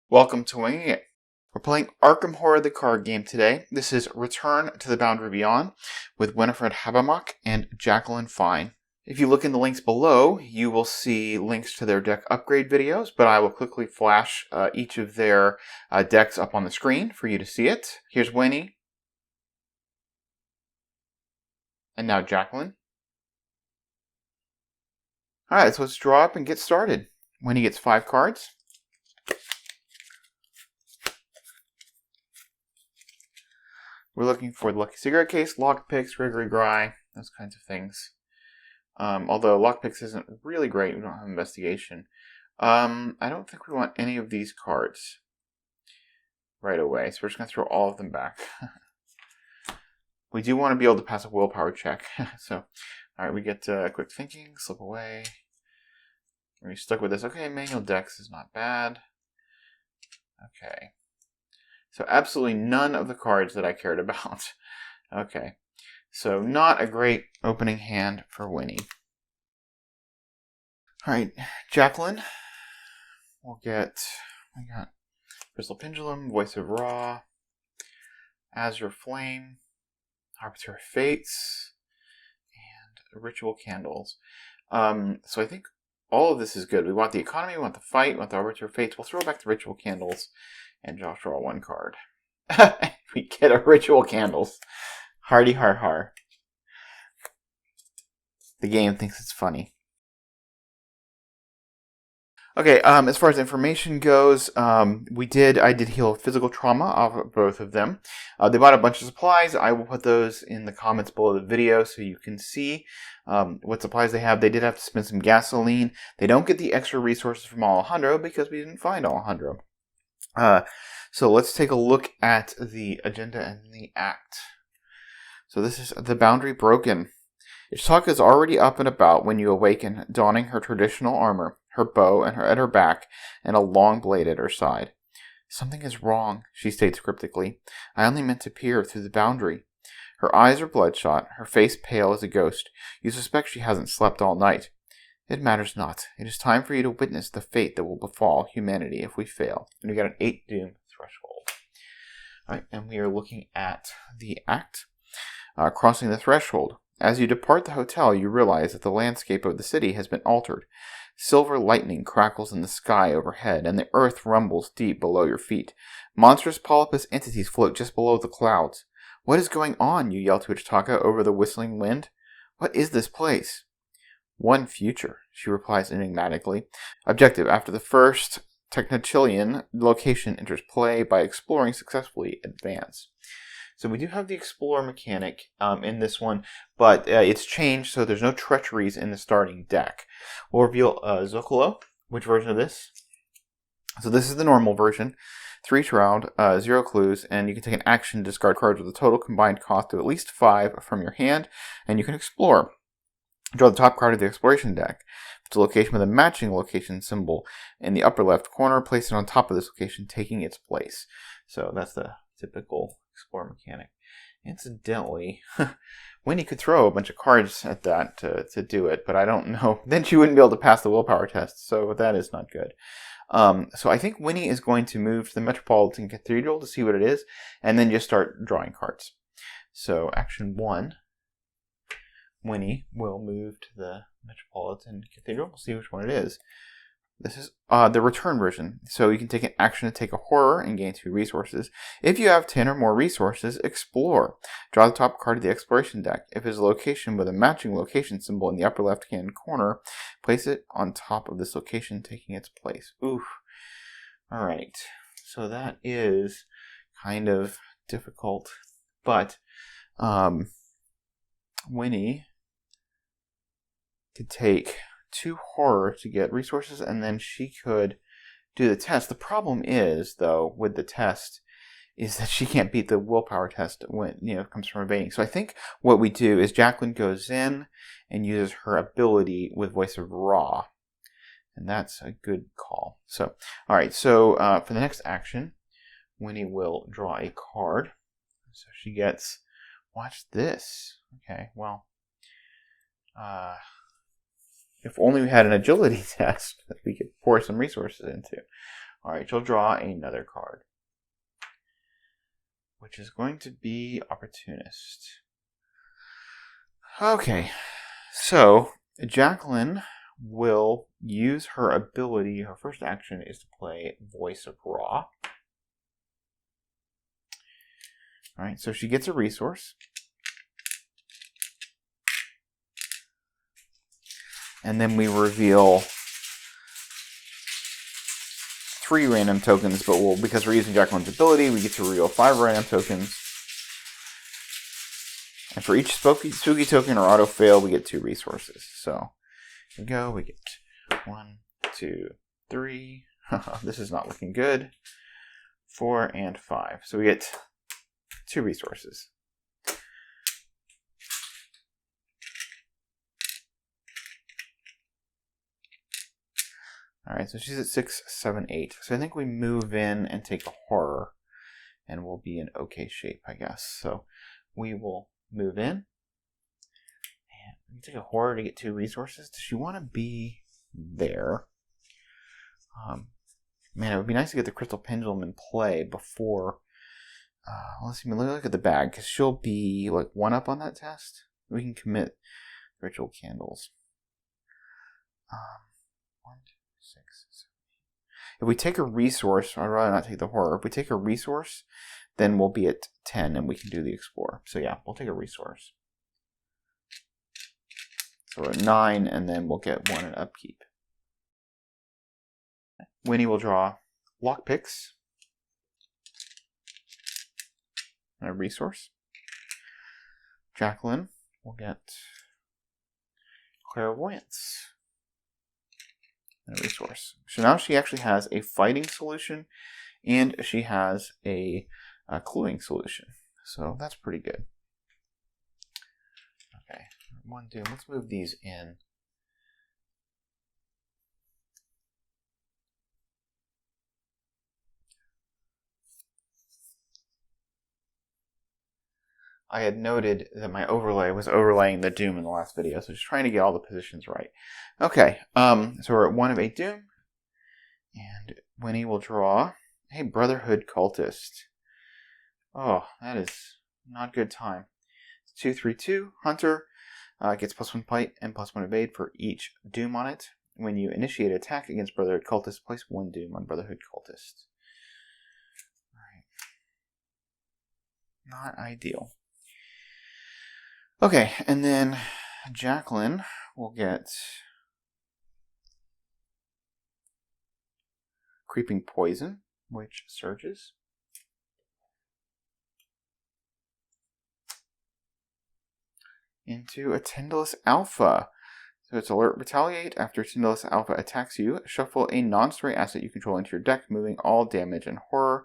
Welcome to Winging It. We're playing Arkham Horror the card game today. This is Return to the Boundary Beyond with Winifred and Jacqueline Fine. If you look in the links below, you will see links to their deck upgrade videos, but I will quickly flash each of their decks up on the screen for you to see it. Here's Wini. And now Jacqueline. Alright, so let's draw up and get started. Wini gets 5 cards. We're looking for the Lucky Cigarette Case, Lockpicks, Gregory Gry, those kinds of things. Although Lockpicks isn't really great, we don't have Investigation. I don't think we want any of these cards right away, so we're just going to throw all of them back. We do want to be able to pass a willpower check. So, alright, we get Quick Thinking, Slip Away. We're stuck with this. Okay, Manual Dex is not bad. Okay. So absolutely none of the cards that I cared about. Okay. So not a great opening hand for Wini. Alright, Jacqueline. We got Crystal Pendulum, Voice of Ra, Azure Flame, Arbitrary Fates, and Ritual Candles. So I think all of this is good. We want the economy, we want the fight, we want the Arbitrary Fates. We'll throw back the Ritual Candles. And Josh draw 1 card. We get a Ritual Candles. Hardy har har. The game thinks it's funny. Okay, as far as information goes, I did heal physical trauma off of both of them. They bought a bunch of supplies. I will put those in the comments below the video so you can see what supplies they have. They did have to spend some gasoline. They don't get the extra resources from Alejandro because we didn't find Alejandro. So let's take a look at the agenda and the act. So this is the boundary broken. Ishtaka is already up and about when you awaken, donning her traditional armor, her bow at her back, and a long blade at her side. Something is wrong, she states cryptically. I only meant to peer through the boundary. Her eyes are bloodshot, her face pale as a ghost. You suspect she hasn't slept all night. It matters not. It is time for you to witness the fate that will befall humanity if we fail. And we got an 8 doom threshold. Alright, and we are looking at the act. Crossing the threshold. As you depart the hotel, you realize that the landscape of the city has been altered. Silver lightning crackles in the sky overhead, and the earth rumbles deep below your feet. Monstrous polypus entities float just below the clouds. What is going on? You yell to Ichitaka over the whistling wind. What is this place? One future, she replies enigmatically. Objective: after the first Noctilian, location enters play. By exploring successfully, advance. So we do have the Explore mechanic in this one, but it's changed, so there's no treacheries in the starting deck. We'll reveal Zocalo. Which version of this? So this is the normal version. 3 Shroud, 0 clues, and you can take an action to discard cards with a total combined cost of at least 5 from your hand, and you can explore. Draw the top card of the exploration deck. If it's a location with a matching location symbol in the upper left corner, place it on top of this location, taking its place. So that's the typical explore mechanic. Incidentally, Winnie could throw a bunch of cards at that to do it, but I don't know. Then she wouldn't be able to pass the willpower test, so that is not good. So I think Winnie is going to move to the Metropolitan Cathedral to see what it is, and then just start drawing cards. So action 1. Winnie will move to the Metropolitan Cathedral. We'll see which one it is. This is the return version. So you can take an action to take a horror and gain 2 resources. If you have 10 or more resources, explore. Draw the top card of the exploration deck. If it's a location with a matching location symbol in the upper left-hand corner, place it on top of this location, taking its place. Oof. Alright. So that is kind of difficult. But Winnie could take 2 horror to get resources, and then she could do the test. The problem is, though, with the test, is that she can't beat the willpower test when it comes from evading. So I think what we do is Jacqueline goes in and uses her ability with Voice of Ra, and that's a good call. So, all right. So for the next action, Winnie will draw a card. So she gets. Watch this. Okay. Well. If only we had an agility test that we could pour some resources into. Alright, she'll draw another card, which is going to be Opportunist. Okay, so Jacqueline will use her ability. Her first action is to play Voice of Ra. Alright, so she gets a resource. And then we reveal 3 random tokens, but because we're using Jacqueline's ability, we get to reveal 5 random tokens. And for each spooky token or auto fail, we get 2 resources. So here we go. We get 1, 2, 3. This is not looking good. 4 and 5. So we get 2 resources. Alright, so she's at 6, 7, 8. So I think we move in and take a horror, and we'll be in okay shape, I guess. So we will move in. And we take a horror to get 2 resources. Does she want to be there? Man, it would be nice to get the Crystal Pendulum in play before. Let's see, look at the bag, because she'll be like 1 up on that test. We can commit Ritual Candles. 1, 2, 6, 7, 8. If we take a resource, I'd rather not take the horror. If we take a resource, then we'll be at 10 and we can do the Explorer. So yeah, we'll take a resource. So we're at 9, and then we'll get 1 in upkeep. Winnie will draw Lockpicks. A resource. Jacqueline will get Clairvoyance. And a resource. So now she actually has a fighting solution, and she has a cluing solution. So that's pretty good. Okay, 1, 2. Let's move these in. I had noted that my overlay was overlaying the Doom in the last video, so just trying to get all the positions right. Okay, so we're at 1 of 8 Doom, and Winnie will draw a Brotherhood Cultist. Oh, that is not good time. 2, 3, 2. Hunter gets +1 fight and +1 evade for each Doom on it. When you initiate an attack against Brotherhood Cultist, place 1 Doom on Brotherhood Cultist. Alright. Not ideal. Okay, and then Jacqueline will get Creeping Poison, which surges. Into a Tyndalus Alpha. So it's Alert Retaliate. After Tyndalus Alpha attacks you, shuffle a non-story asset you control into your deck, moving all damage and horror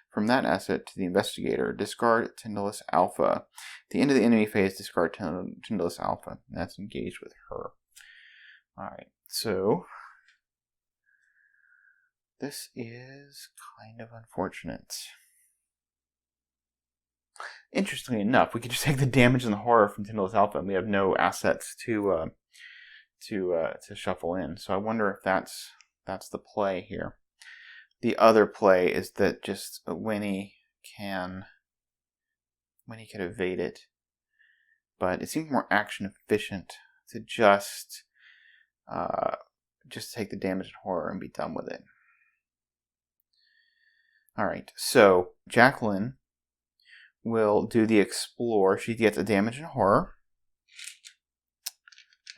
from that asset to the Investigator. Discard Tyndalus Alpha. At the end of the enemy phase, discard Tyndalus Alpha. That's engaged with her. Alright, so this is kind of unfortunate. Interestingly enough, we could just take the damage and the horror from Tyndalus Alpha, and we have no assets to shuffle in. So I wonder if that's the play here. The other play is that just Winnie can evade it, but it seems more action efficient to just take the damage and horror and be done with it. All right, so Jacqueline will do the Explore. She gets a damage and horror,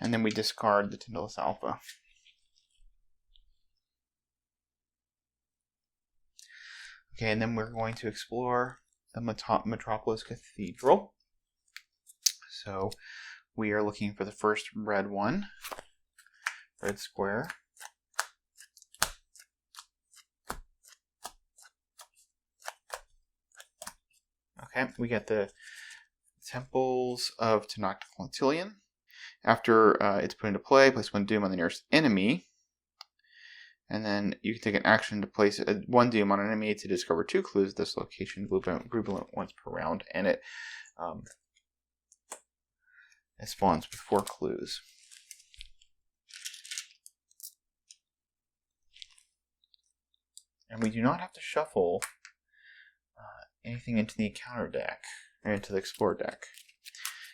and then we discard the Tyndalus Alpha. Okay, and then we're going to explore the Metropolis Cathedral. So we are looking for the first red one, red square. Okay, we get the Temples of Noctilian. After it's put into play, place 1 Doom on the nearest enemy. And then you can take an action to place 1 Doom on an enemy to discover 2 clues at this location, blueprint once per round, and it spawns with 4 clues. And we do not have to shuffle anything into the encounter deck, or into the explore deck.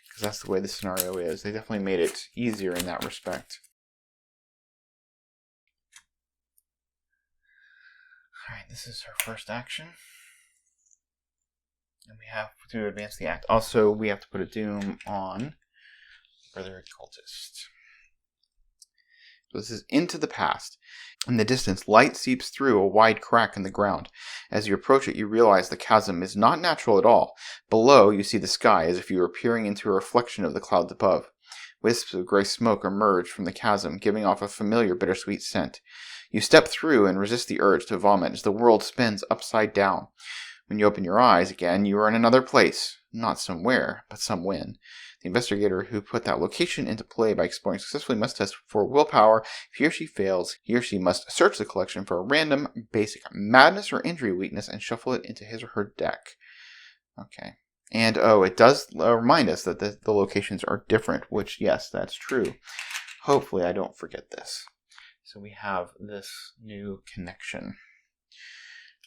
Because that's the way the scenario is. They definitely made it easier in that respect. Alright, this is her first action. And we have to advance the act. Also, we have to put a doom on Brotherhood Cultist. So this is into the past. In the distance, light seeps through a wide crack in the ground. As you approach it, you realize the chasm is not natural at all. Below, you see the sky as if you were peering into a reflection of the clouds above. Wisps of gray smoke emerge from the chasm, giving off a familiar bittersweet scent. You step through and resist the urge to vomit as the world spins upside down. When you open your eyes again, you are in another place. Not somewhere, but somewhen. The investigator who put that location into play by exploring successfully must test for willpower. If he or she fails, he or she must search the collection for a random, basic madness or injury weakness and shuffle it into his or her deck. Okay. And, it does remind us that the locations are different, which, yes, that's true. Hopefully I don't forget this. So we have this new connection.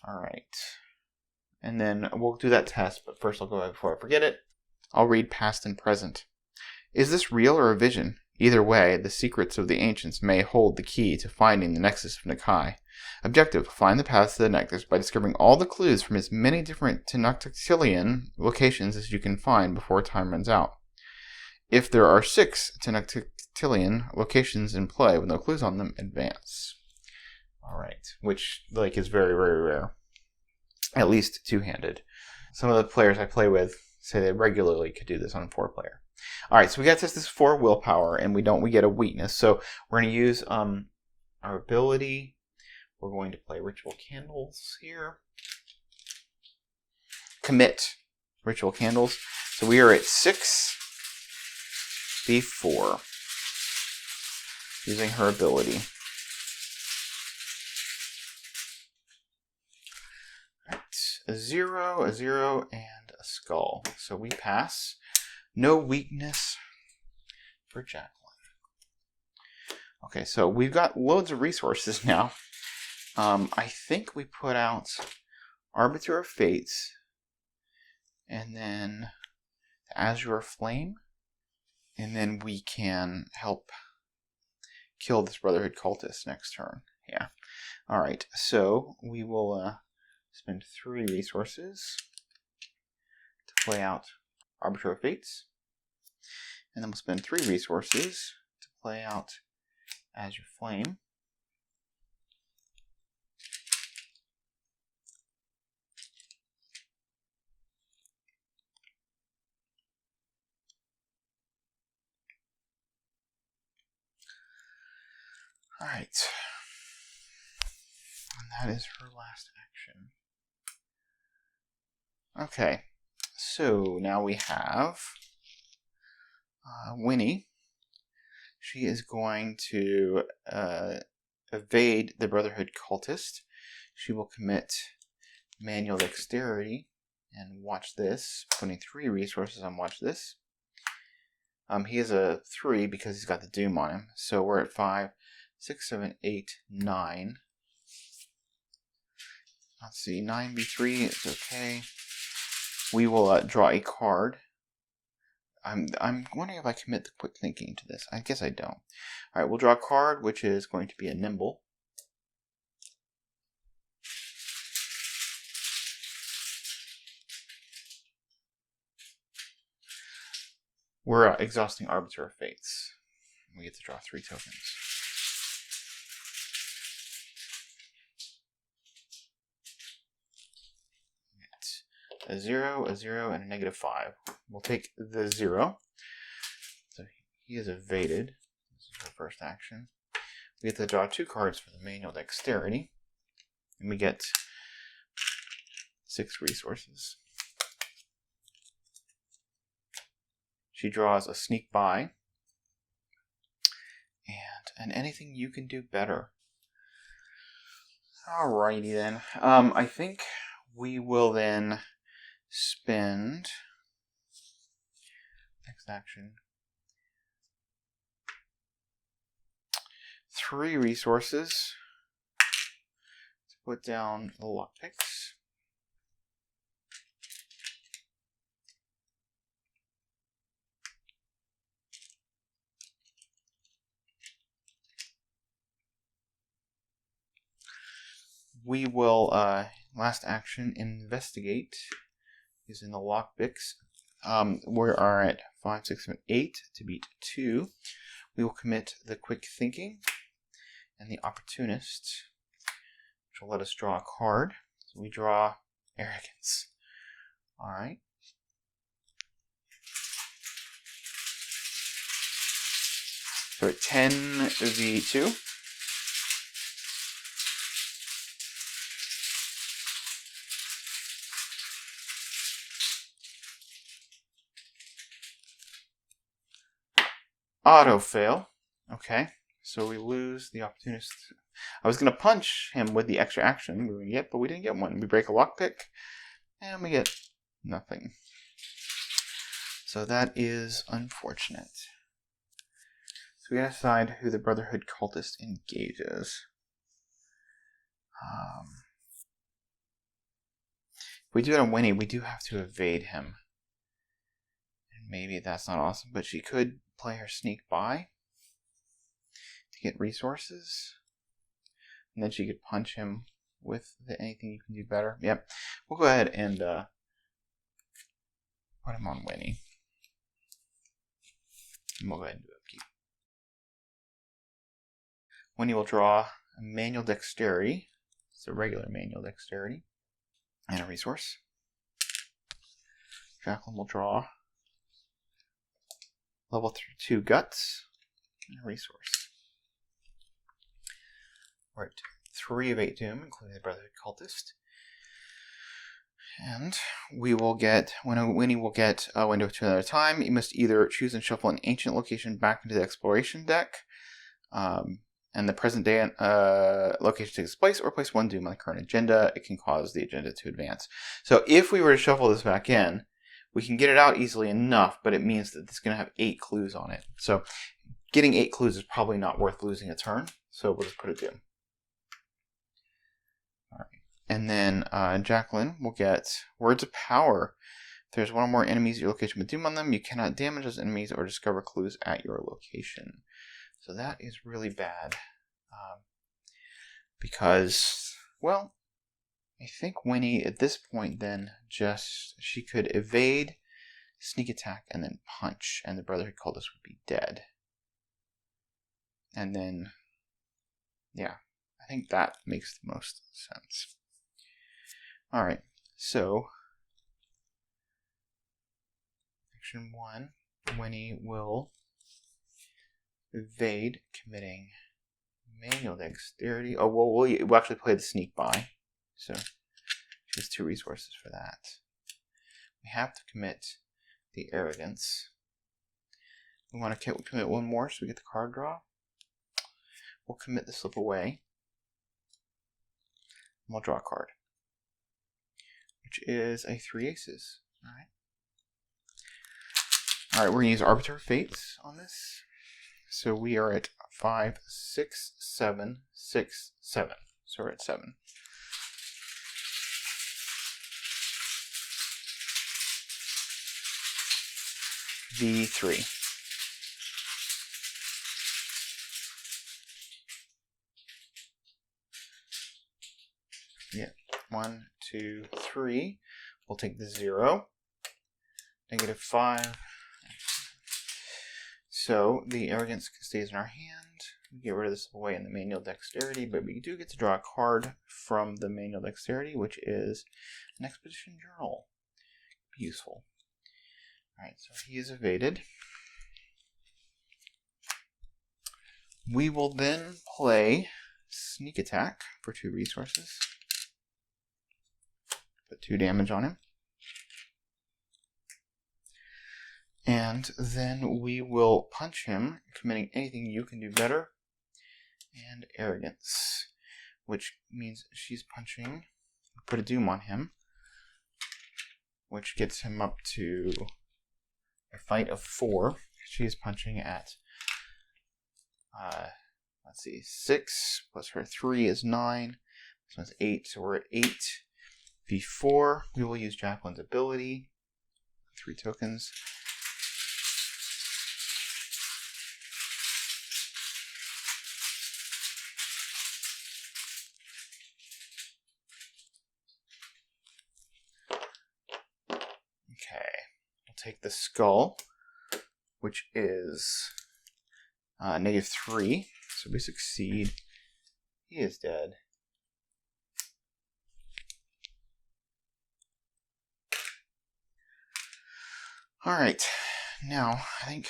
Alright. And then we'll do that test, but first I'll go ahead before I forget it. I'll read past and present. Is this real or a vision? Either way, the secrets of the ancients may hold the key to finding the Nexus of Nakai. Objective, find the paths to the Nexus by discovering all the clues from as many different Noctilian locations as you can find before time runs out. If there are 6 Noctilian locations in play with no clues on them, advance. Alright, which is very, very rare. At least two-handed. Some of the players I play with say they regularly could do this on a 4-player. Alright, so we got to test this for willpower, and we get a weakness. So we're going to use our ability. We're going to play Ritual Candles here. Commit Ritual Candles. So we are at 6d4 using her ability. A 0, a 0, and a skull. So we pass. No weakness for Jacqueline. Okay, so we've got loads of resources now. I think we put out Arbiter of Fates, and then the Azure Flame, and then we can help kill this Brotherhood Cultist next turn. Yeah. Alright, so we will spend 3 resources to play out Arbiter of Fates. And then we'll spend 3 resources to play out Azure Flame. Alright. And that is her last action. Okay, so now we have Wini. She is going to evade the Brotherhood Cultist. She will commit Manual Dexterity and watch this, putting 3 resources on watch this. He has a 3 because he's got the Doom on him. So we're at 5, 6, 7, 8, 9. Let's see, 9b3 is okay. We will draw a card. I'm wondering if I commit the quick thinking to this. I guess I don't. Alright, we'll draw a card, which is going to be a Nimble. We're exhausting Arbiter of Fates. We get to draw 3 tokens. A 0, a 0, and a -5. We'll take the 0. So he is evaded. This is our first action. We get to draw 2 cards for the Manual Dexterity. And we get 6 resources. She draws a Sneak By. And anything you can do better. Alrighty then. I think we will then spend next action 3 resources to Put down the lockpicks. We will, last action, investigate using the lockpicks. We are at 5, 6, 7, 8 to beat 2. We will commit the quick thinking and the opportunist, which will let us draw a card. So we draw arrogance. Alright. So at 10v2. Auto fail. Okay, so we lose the opportunist. I was going to punch him with the extra action we were going to get, but we didn't get one. We break a lockpick, and we get nothing. So that is unfortunate. So we gotta decide who the Brotherhood cultist engages. If we do it on Wini, we do have to evade him. And maybe that's not awesome, but she could play her sneak by to get resources, and then she could punch him with anything you can do better. Yep, we'll go ahead and put him on Wini, and we'll go ahead and do upkeep. Wini will draw a manual dexterity. It's a regular manual dexterity and a resource. Jacqueline will draw level 2 guts and a resource. We're at 3 of 8 doom, including the Brotherhood cultist. And we will get, Winnie will get a window of 2 another time. You must either choose and shuffle an ancient location back into the exploration deck, and the present day location takes place, or place 1 doom on the current agenda. It can cause the agenda to advance. So if we were to shuffle this back in, we can get it out easily enough, but it means that it's going to have 8 clues on it. So getting 8 clues is probably not worth losing a turn, so we'll just put a doom. All right. And then Jacqueline will get Words of Power. If there's one or more enemies at your location with doom on them, you cannot damage those enemies or discover clues at your location. So that is really bad. Because, well, I think Winnie at this point then she could evade, sneak attack, and then punch, and the Brotherhood cultist would be dead. And then, yeah, I think that makes the most sense. Alright, so action 1, Winnie will evade, committing manual dexterity. Oh, well, we'll actually play the sneak by. So she has 2 resources for that. We have to commit the arrogance. We want to commit 1 more so we get the card draw. We'll commit the slip away. And we'll draw a card, which is a 3 aces. Alright. Alright, we're going to use Arbiter of Fates on this. So we are at 5, 6, 7, 6, 7. So we're at 7. V3. Yeah, 1, 2, 3. We'll take the 0. -5. So the arrogance stays in our hand. We get rid of this away in the manual dexterity, but we do get to draw a card from the manual dexterity, which is an expedition journal. Be useful. Alright, so he is evaded. We will then play sneak attack for 2 resources. Put 2 damage on him. And then we will punch him, committing anything you can do better, and arrogance, which means she's punching, put a doom on him, which gets him up to a fight of 4. She is punching at, let's see, 6 plus her 3 is 9, This one's 8, so we're at 8v4. We will use Jacqueline's ability. 3 tokens. Okay, we'll take the skull, which is -3. So we succeed. He is dead. Alright, now I think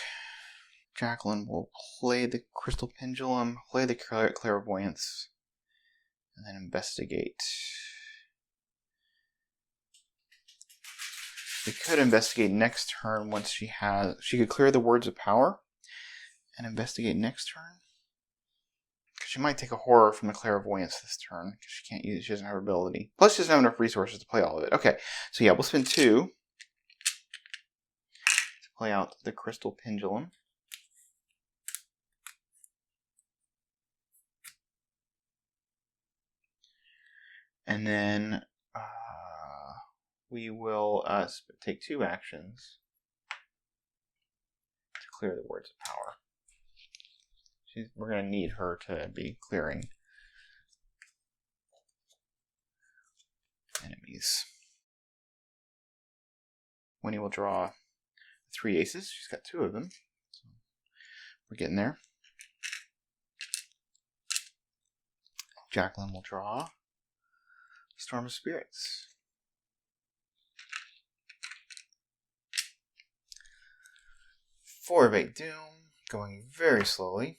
Jacqueline will play the Crystal Pendulum, play the Clairvoyance, and then investigate. We could investigate next turn once she could clear the Words of Power and investigate next turn. Because she might take a horror from the Clairvoyance this turn, because she doesn't have her ability. Plus she doesn't have enough resources to play all of it. Okay, so yeah, we'll spend 2 to play out the Crystal Pendulum. And then we will take 2 actions to clear the Words of Power. We're going to need her to be clearing enemies. Winnie will draw 3 aces. She's got 2 of them. So we're getting there. Jacqueline will draw Storm of Spirits. 4 of 8 Doom, going very slowly.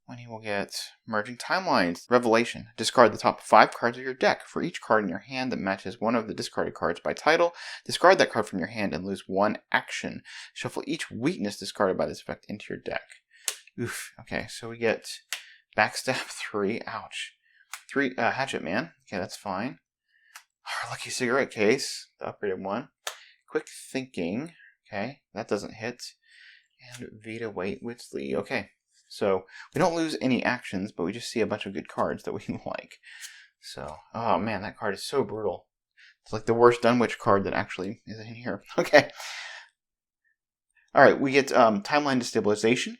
Winnie will get Merging Timelines. Revelation. Discard the top 5 cards of your deck. For each card in your hand that matches one of the discarded cards by title, discard that card from your hand and lose 1 action. Shuffle each weakness discarded by this effect into your deck. Oof. Okay, so we get Backstab 3. Ouch. 3 Hatchet Man. Okay, that's fine. Our Lucky Cigarette Case. The upgraded one. Quick Thinking. Okay, that doesn't hit. And Vita Wait Whitsley. Okay. So, we don't lose any actions, but we just see a bunch of good cards that we like. So, oh man, that card is so brutal. It's like the worst Dunwich card that actually is in here. Okay. Alright, we get Timeline Destabilization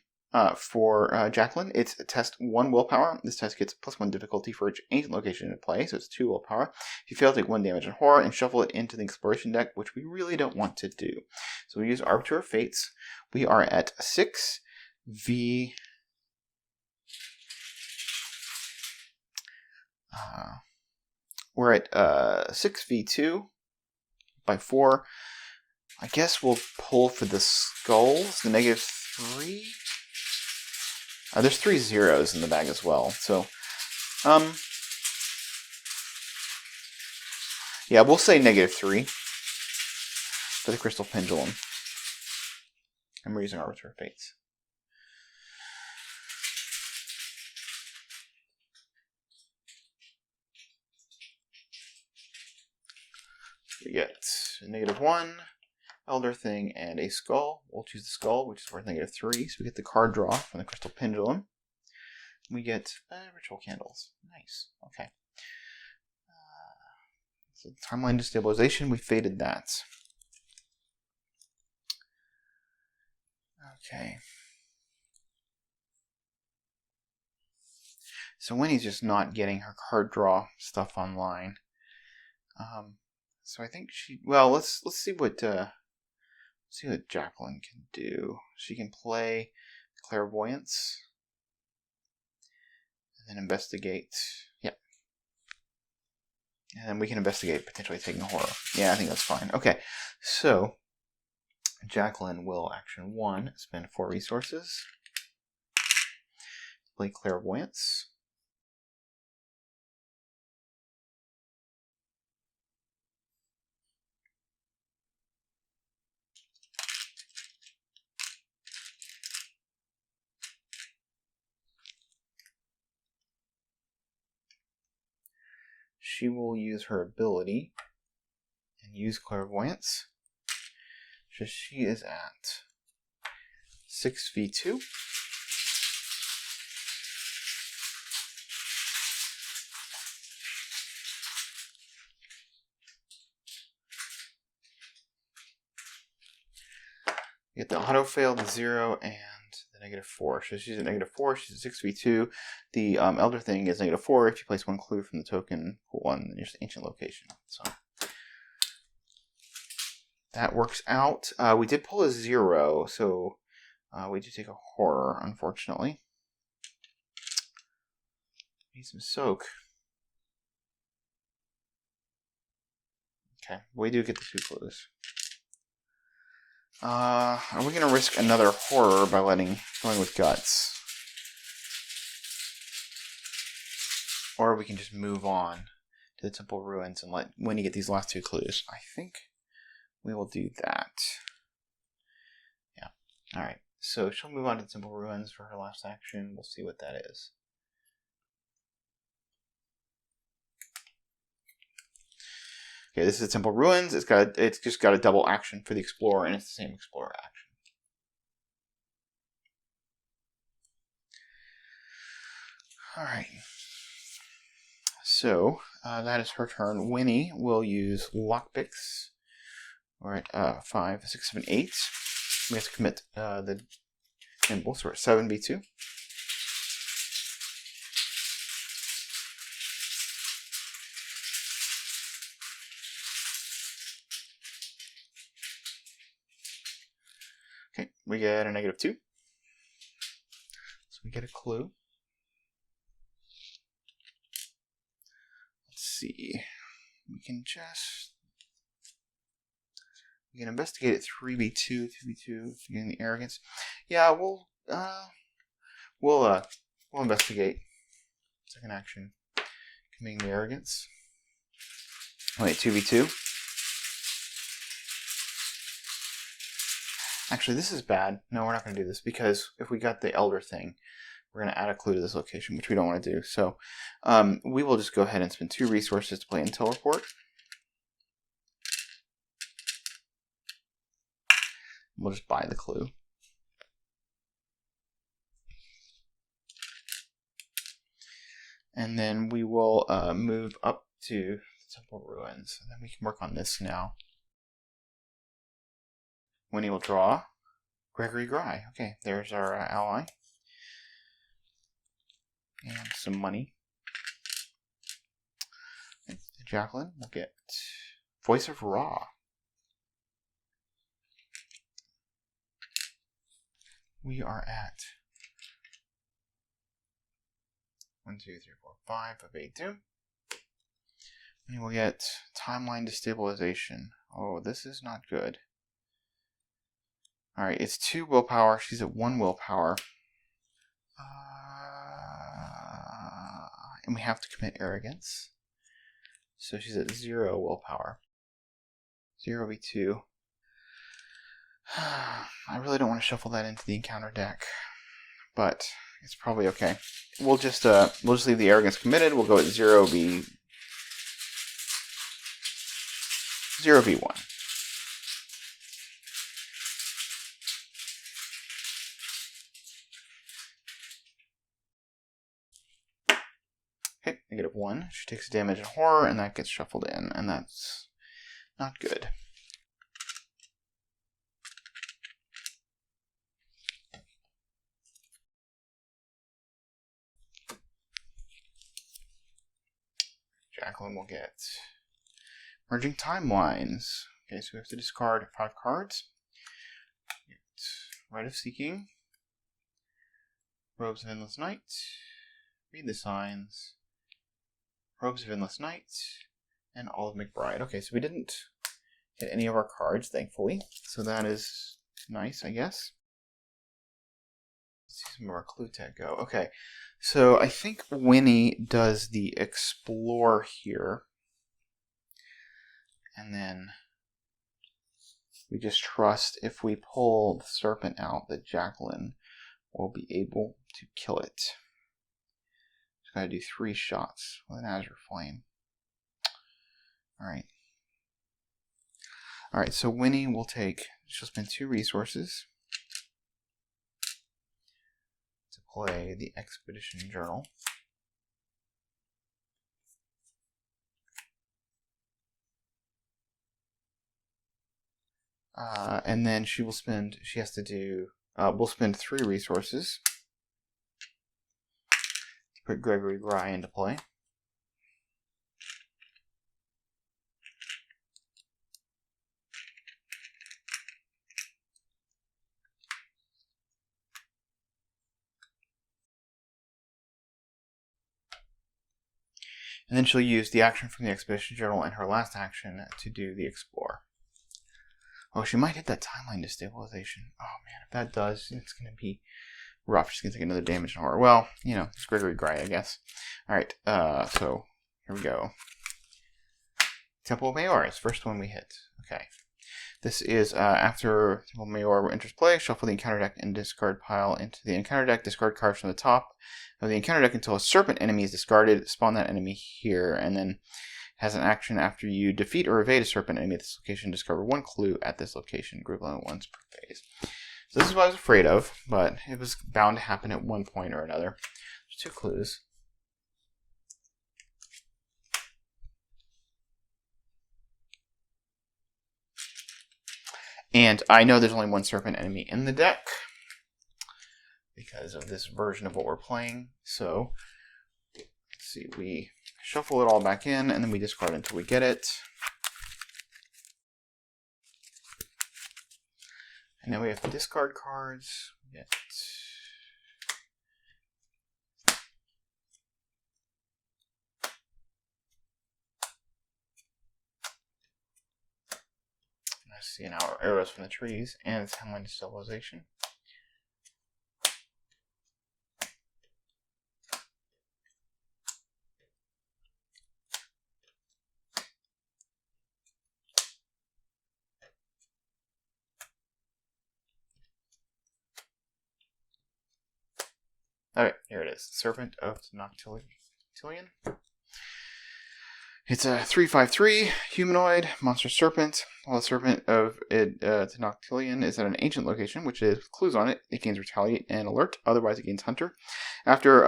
for Jacqueline. It's test 1 willpower. This test gets +1 difficulty for each ancient location in play, so it's 2 willpower. If you fail, take 1 damage and horror and shuffle it into the exploration deck, which we really don't want to do. So we use Arbiter of Fates. We are at 6v... we're at 6v2 by 4. I guess we'll pull for the skulls, the -3. There's 3 zeros in the bag as well, so yeah, we'll say -3 for the Crystal Pendulum. And we're using Arbiter of Fates. We get a -1, Elder Thing, and a Skull. We'll choose the Skull, which is worth -3, so we get the card draw from the Crystal Pendulum. We get Ritual Candles. Nice. Okay. So Timeline Destabilization, we faded that. Okay. So Winnie's just not getting her card draw stuff online. So I think let's see what Jacqueline can do. She can play Clairvoyance and then investigate. Yeah. And then we can investigate potentially taking horror. Yeah, I think that's fine. Okay. So Jacqueline will action 1, spend 4 resources. Play Clairvoyance. She will use her ability and use Clairvoyance. So she is at 6v2. get the auto fail, the 0, and the -4. So she's at -4. She's at 6v2. The Elder thing is -4 if you place one clue from the token pool on your ancient location. So that works out. We did pull a 0, so we do take a horror, unfortunately. Need some soak. Okay, we do get the 2 clues. Are we going to risk another horror by going with guts? Or we can just move on to the temple ruins and let Winnie get these last 2 clues. I think we will do that. Yeah. Alright, so she'll move on to the temple ruins for her last action. We'll see what that is. Okay, this is the temple ruins. It's just got a double action for the explorer, and it's the same explorer action. All right. So that is her turn. Winnie will use lockpicks. We're at 5, 6, 7, 8. We have to commit the nimble, so we're at 7v2. Okay, we get a -2. So we get a clue. Let's see. We can investigate at 3v2, 2v2, getting the arrogance. Yeah, we'll investigate. Second action, committing the arrogance. Wait, 2v2. Actually, this is bad. No, we're not going to do this, because if we got the Elder thing, we're going to add a clue to this location, which we don't want to do. So we will just go ahead and spend 2 resources to play Intel Report. We'll just buy the clue. And then we will move up to the Temple Ruins. And then we can work on this now. Winnie will draw Gregory Gry. Okay, there's our ally. And some money. Okay, Jacqueline will get Voice of Ra. We are at 1, 2, 3, 4, 5 of 8-2. And we'll get Timeline Destabilization. Oh, this is not good. Alright, it's 2 willpower. She's at 1 willpower. And we have to commit arrogance. So she's at 0 willpower. 0v2. I really don't want to shuffle that into the encounter deck, but it's probably okay. We'll just leave the arrogance committed. We'll go at 0v1. Okay, -1. She takes damage and horror, and that gets shuffled in, and that's not good. Jacqueline will get Merging Timelines. Okay, so we have to discard 5 cards. Get Rite of Seeking, Robes of Endless Night, Read the Signs, Robes of Endless Night, and Olive McBride. Okay, so we didn't hit any of our cards, thankfully. So that is nice, I guess. Let's see some more clue tech go. Okay, so I think Winnie does the Explore here. And then we just trust if we pull the Serpent out that Jacqueline will be able to kill it. Just gotta do 3 shots with an Azure Flame. Alright. Alright, so Winnie will she'll spend 2 resources to play the Expedition Journal. And then she has to do, we'll spend 3 resources to put Gregory Gry into play. And then she'll use the action from the Expedition Journal and her last action to do the Explore. Oh, she might hit that timeline destabilization. Oh man, if that does, it's going to be rough. She's going to take another damage in horror. Well, you know, it's Gregory Gray, I guess. Alright, so here we go. Temple Mayor's first one we hit. Okay. This is after Temple Mayor enters play, shuffle the encounter deck and discard pile into the encounter deck. Discard cards from the top of the encounter deck until a serpent enemy is discarded. Spawn that enemy here, and then has an action after you defeat or evade a serpent enemy at this location. Discover 1 clue at this location. Group limit once per phase. So this is what I was afraid of, but it was bound to happen at one point or another. There's 2 clues. And I know there's only 1 serpent enemy in the deck because of this version of what we're playing. So, let's see, we shuffle it all back in, and then we discard until we get it. And now we have to discard cards. We get see now arrows from the trees and timeline destabilization. Okay, here it is. Serpent of Noctilian. It's a 3/5/3 humanoid monster serpent. While the serpent of Noctilian is at an ancient location, which is with clues on it, it gains retaliate and alert. Otherwise, it gains hunter. After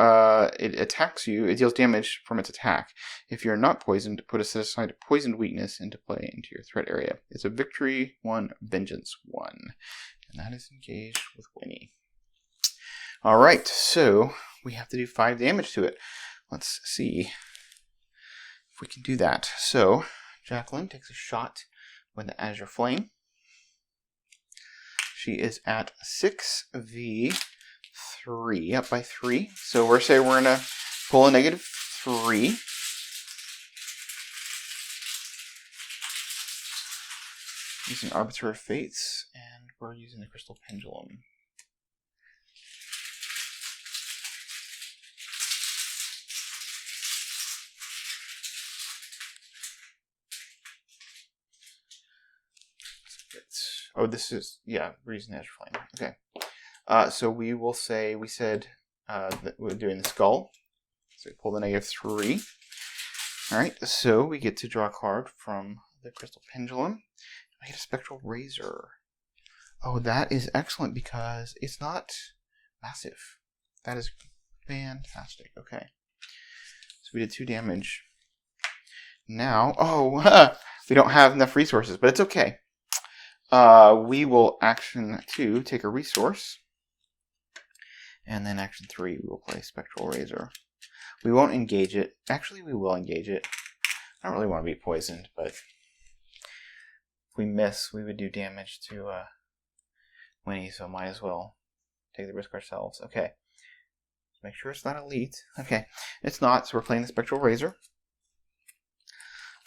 it attacks you, it deals damage from its attack. If you're not poisoned, put a set aside poisoned weakness into play into your threat area. It's a victory 1, vengeance 1, and that is engaged with Wini. All right, so we have to do 5 damage to it. Let's see if we can do that. So, Jacqueline takes a shot with the Azure Flame. She is at 6v3, up by 3. So we're saying we're going to pull a -3. Using Arbitrary Fates, and we're using the Crystal Pendulum. Oh, this is, yeah, reason Azure Flame. Okay. So we will say, we said that we're doing the skull. So we pull the -3. Alright, so we get to draw a card from the Crystal Pendulum. I get a Spectral Razor. Oh, that is excellent because it's not massive. That is fantastic. Okay. So we did 2 damage. Now, oh, we don't have enough resources, but it's okay. We will action 2, take a resource, and then action 3, we will play Spectral Razor. We won't engage it. Actually, we will engage it. I don't really want to be poisoned, but if we miss, we would do damage to Winnie, so might as well take the risk ourselves. Okay. Make sure it's not elite. Okay, it's not, so we're playing the Spectral Razor.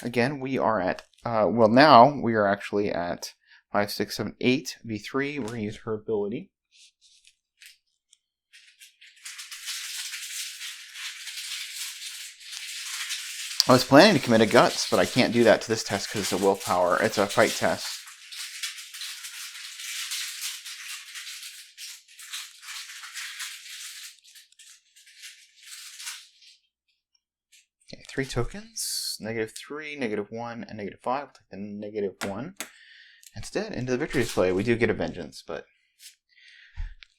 Again, we are at, well, now we are actually at 5, 6, 7, 8, V3. We're going to use her ability. I was planning to commit a guts, but I can't do that to this test because it's a willpower. It's a fight test. Okay, 3 tokens. -3, -1, and -5. We'll take the -1. Instead, into the victory display. We do get a vengeance, but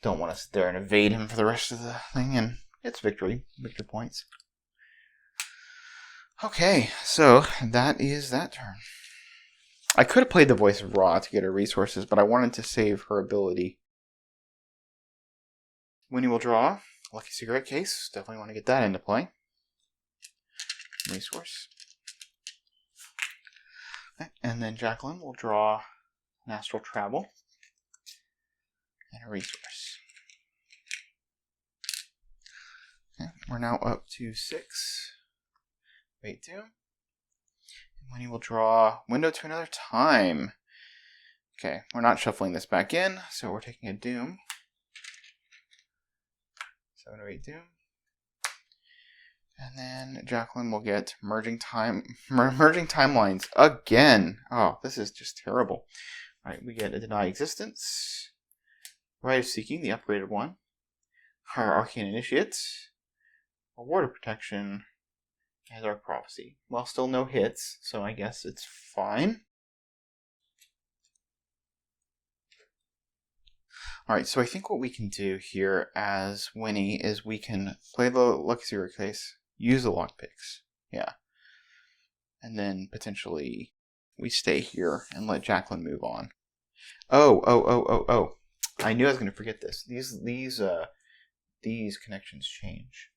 don't want to sit there and evade him for the rest of the thing, and it's victory points. Okay, so that is that turn. I could have played the Voice of Ra to get her resources, but I wanted to save her ability. Winnie will draw Lucky Cigarette Case. Definitely want to get that into play. Resource. Okay. And then Jacqueline will draw an Astral Travel and a resource. Okay. We're now up to 6. Wait, 2. Winnie will draw Window to Another Time. Okay, we're not shuffling this back in, so we're taking a Doom. 7 or 8 Doom. And then Jacqueline will get Merging Timelines again. Oh, this is just terrible. Alright, we get a Deny Existence. Rite of Seeking, the upgraded one. Our Arcane Initiate. A Ward of Protection. And Dark Prophecy. Well, still no hits, so I guess it's fine. Alright, so I think what we can do here as Winnie is we can play the Lucky Cigarette Case, use the lockpicks, yeah. And then potentially we stay here and let Jacqueline move on. Oh. I knew I was going to forget this. These connections change.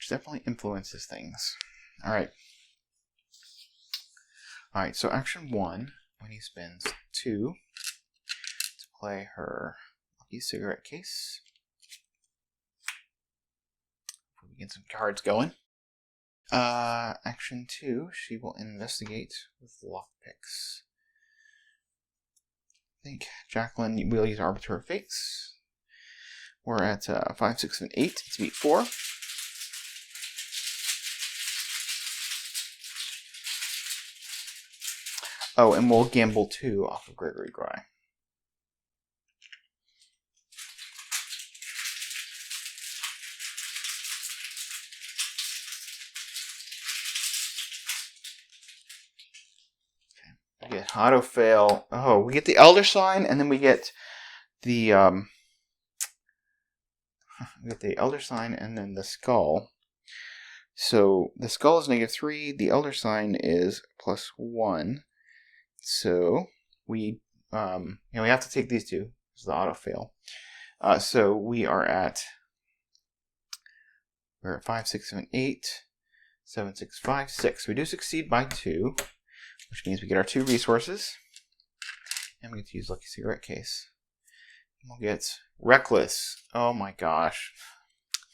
Definitely influences things. Alright, so action 1, Winnie spends 2 to play her Lucky Cigarette Case. We get some cards going. Action 2, she will investigate with lockpicks. I think Jacqueline will use Arbiter of Fates. We're at 5, 6, and 8 to beat 4. Oh, and we'll gamble 2 off of Gregory Gry. Okay. We get auto fail. Oh, we get the Elder Sign, and then we get the Elder Sign, and then the Skull. So the Skull is -3. The Elder Sign is +1. So we have to take these 2. This is the auto fail. So we're at 5, 6, 7, 8, 7, 6, 5, 6. We do succeed by 2, which means we get our 2 resources, and we get to use Lucky Cigarette Case. And we'll get Reckless. Oh my gosh.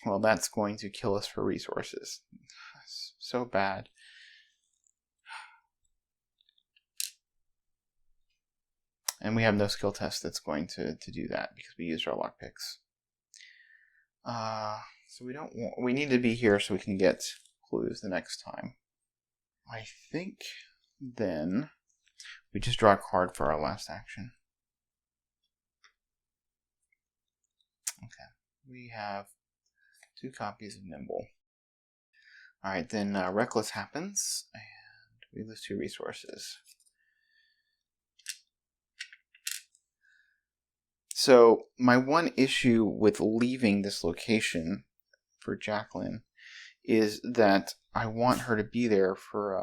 Well, that's going to kill us for resources. That's so bad. And we have no skill test that's going to do that because we used our lockpicks. So we need to be here so we can get clues the next time. I think then we just draw a card for our last action. Okay, we have 2 copies of Nimble. Alright, then Reckless happens, and we lose 2 resources. So my one issue with leaving this location for Jacqueline is that I want her to be there for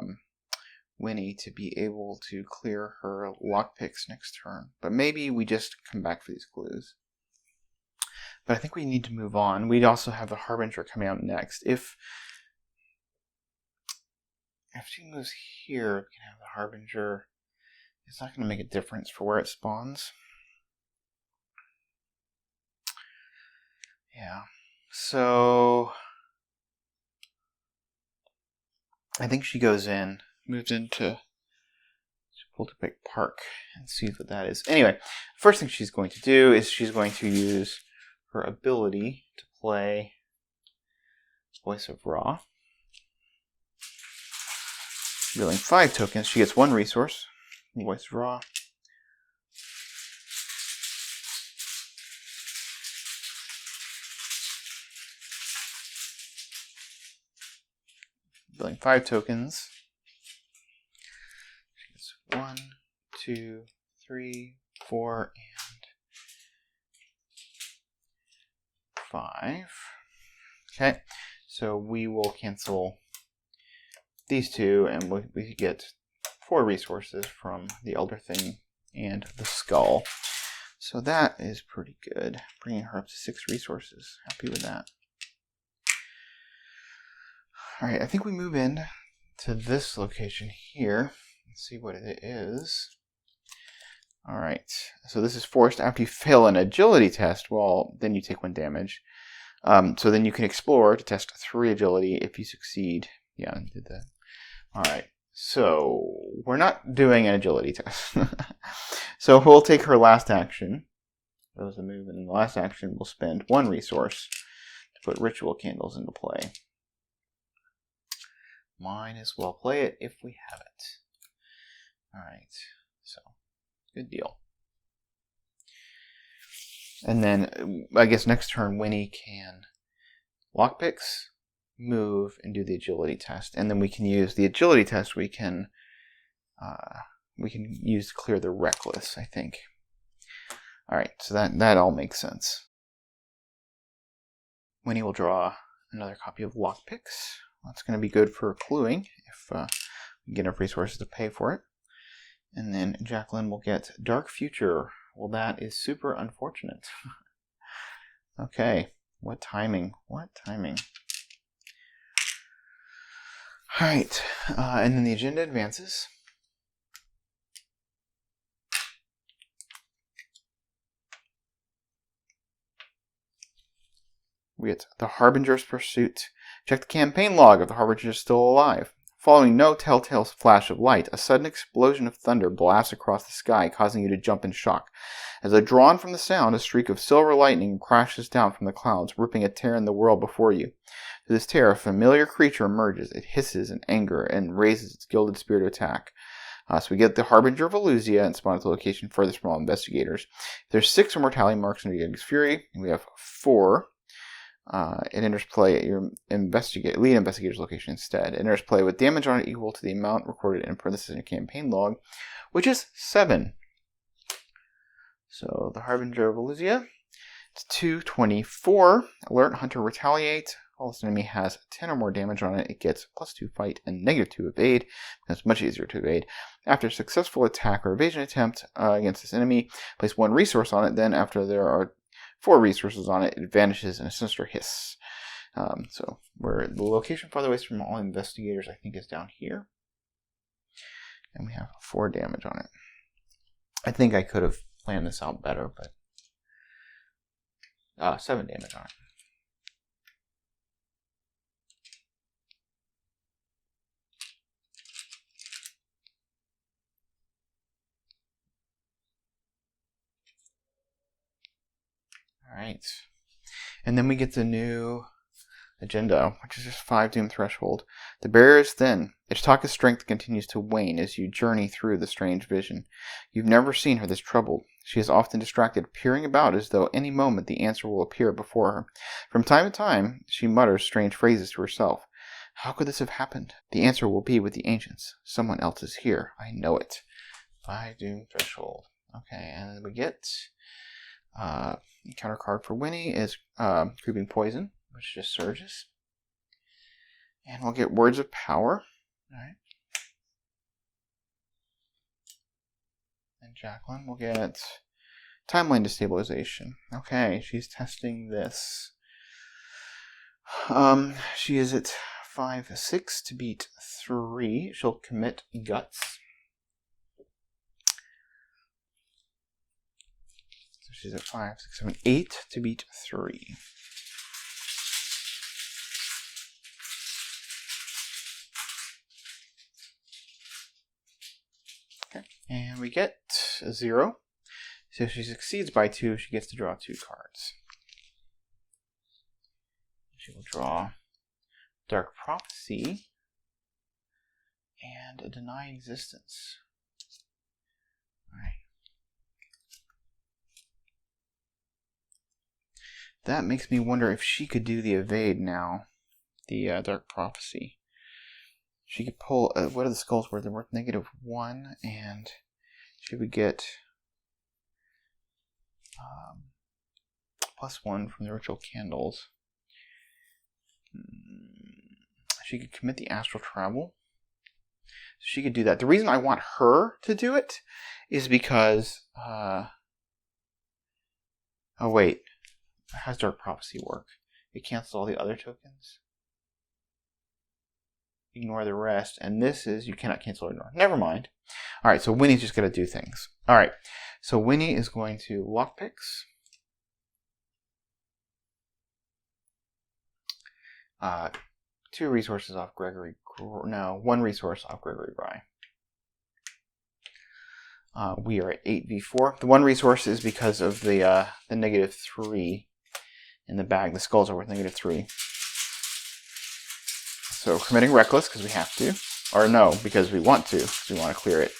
Winnie to be able to clear her lockpicks next turn. But maybe we just come back for these clues. But I think we need to move on. We'd also have the Harbinger coming out next. If she moves here, we can have the Harbinger. It's not going to make a difference for where it spawns. Yeah, so I think she goes in, moves into Chapultepec Park, and sees what that is. Anyway, first thing she's going to do is she's going to use her ability to play Voice of Ra. Dealing 5 tokens, she gets 1 resource. Voice of Ra. Dealing 5 tokens. 1, 2, 3, 4, and 5. Okay, so we will cancel these two, and we get 4 resources from the Elder Thing and the Skull. So that is pretty good. Bringing her up to 6 resources. Happy with that. Alright, I think we move in to this location here. Let's see what it is. Alright, so this is forced after you fail an agility test. Well, then you take 1 damage. So then you can explore to test 3 agility if you succeed. Yeah, I did that. Alright, so we're not doing an agility test. So we'll take her last action. That was a move, and in the last action we'll spend 1 resource to put ritual candles into play. Might as well play it if we have it. Alright, so good deal. And then, I guess next turn, Wini can lockpicks, move, and do the agility test. And then we can use the agility test. We can use to clear the reckless, I think. All right, so that all makes sense. Wini will draw another copy of lockpicks. That's going to be good for cluing if we get enough resources to pay for it. And then Jacqueline will get Dark Future. Well, that is super unfortunate. Okay, what timing? What timing? Alright, and then the agenda advances. We get the Harbinger's Pursuit. Check the campaign log if the Harbinger is still alive. Following no telltale flash of light, a sudden explosion of thunder blasts across the sky, causing you to jump in shock. As though drawn from the sound, a streak of silver lightning crashes down from the clouds, ripping a tear in the world before you. Through this tear, a familiar creature emerges. It hisses in anger and raises its gilded spear to attack. So we get the Harbinger of Illusia and spawn at the location furthest from all investigators. There's 6 immortality marks under Yeti's Fury, and we have 4. It enters play at your lead investigator's location instead. It enters play with damage on it equal to the amount recorded in parentheses in your campaign log, which is 7. So the Harbinger of Illusia, it's 224. Alert, Hunter, Retaliate. All this enemy has 10 or more damage on it. It gets +2 fight and -2 evade. It's much easier to evade. After a successful attack or evasion attempt against this enemy, place 1 resource on it. Then after there are 4 resources on it, it vanishes in a sinister hiss. So the location farther away from all investigators, I think, is down here. And we have 4 damage on it. I think I could have planned this out better, but 7 damage on it. Alright. And then we get the new agenda, which is just 5 Doom Threshold. The barrier is thin. Ichitaka's strength continues to wane as you journey through the strange vision. You've never seen her this troubled. She is often distracted, peering about as though any moment the answer will appear before her. From time to time, she mutters strange phrases to herself. How could this have happened? The answer will be with the ancients. Someone else is here. I know it. 5 Doom Threshold. Okay, and then we get... counter card for Wini is Creeping Poison, which just surges. And we'll get Words of Power. Alright. And Jacqueline will get Timeline Destabilization. Okay, she's testing this. She is at 5-6 to beat 3. She'll commit Guts. She's at 5, 6, 7, 8 to beat 3. Okay, and we get a 0. So if she succeeds by 2, she gets to draw 2 cards. She will draw Dark Prophecy and a Deny Existence. Alright. That makes me wonder if she could do the evade now, the Dark Prophecy. she could pull, what are the skulls worth? They're worth -1, and she would get +1 from the ritual candles. She could commit the astral travel. She could do that. The reason I want her to do it is because... oh, wait. How does Dark Prophecy work? It cancels all the other tokens. Ignore the rest. And this is... You cannot cancel or ignore. Never mind. Alright, so Winnie's just going to do things. Alright, so Winnie is going to lockpicks. Two resources off Gregory... No, one resource off Gregory Gry. We are at 8v4. The one resource is because of the -3 in the bag. The skulls are worth -3. So committing reckless because we have to. Or no, because we want to. We want to clear it.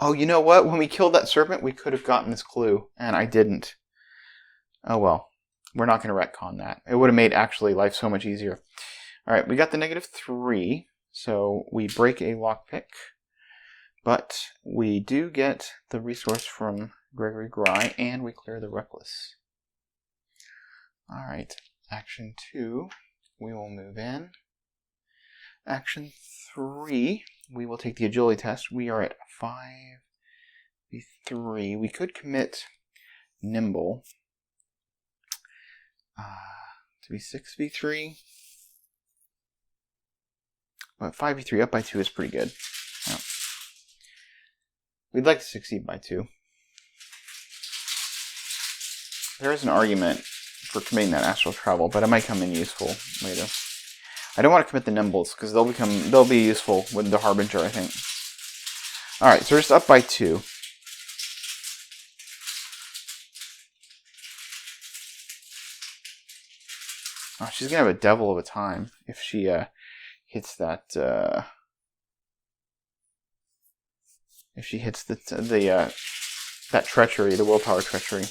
Oh, you know what? When we killed that serpent, we could have gotten this clue. And I didn't. Oh well. We're not going to retcon that. It would have made actually life so much easier. Alright, we got the -3. So we break a lockpick. But we do get the resource from Gregory Gry. And we clear the reckless. Alright. Action 2. We will move in. Action 3. We will take the agility test. We are at 5v3. We could commit nimble. To be 6v3. But 5v3 up by 2 is pretty good. Yeah. We'd like to succeed by 2. There is an argument for committing that astral travel, but it might come in useful later. I don't want to commit the nimbles because they'll be useful with the Harbinger, I think. Alright, so we're just up by 2. Oh, she's gonna have a devil of a time if she hits that. If she hits that treachery, the willpower treachery.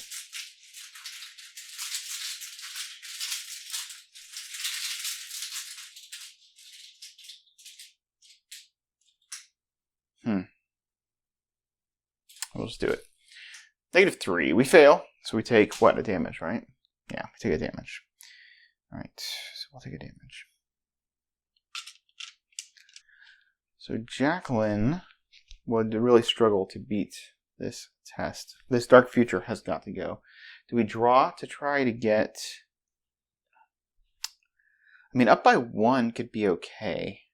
We'll just do it. -3. We fail, so we take what? A damage, right? Yeah, we take a damage. Alright, so we'll take a damage. So Jacqueline would really struggle to beat this test. This dark future has got to go. Do we draw to try to get... I mean, up by 1 could be okay.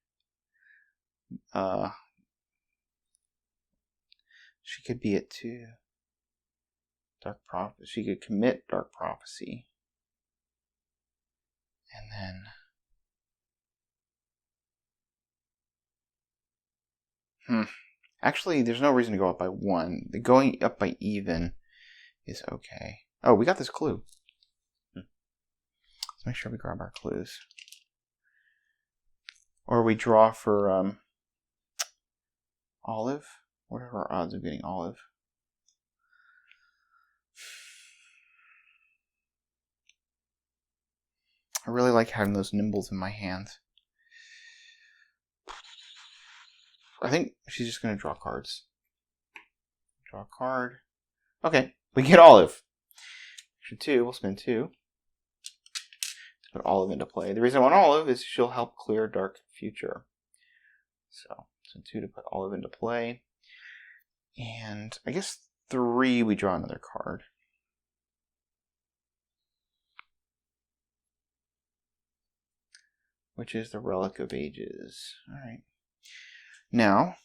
She could be at 2. Dark Prophecy. She could commit Dark Prophecy. And then... Actually, there's no reason to go up by 1. The going up by even is okay. Oh, we got this clue. Let's make sure we grab our clues. Or we draw for Olive. What are our odds of getting Olive? I really like having those nimbles in my hands. I think she's just going to draw cards. Draw a card. Okay, we get Olive. Action 2, we'll spend 2. Put Olive into play. The reason I want Olive is she'll help clear Dark Future. So 2 to put Olive into play. And I guess 3, we draw another card. Which is the Relic of Ages. Alright. Now,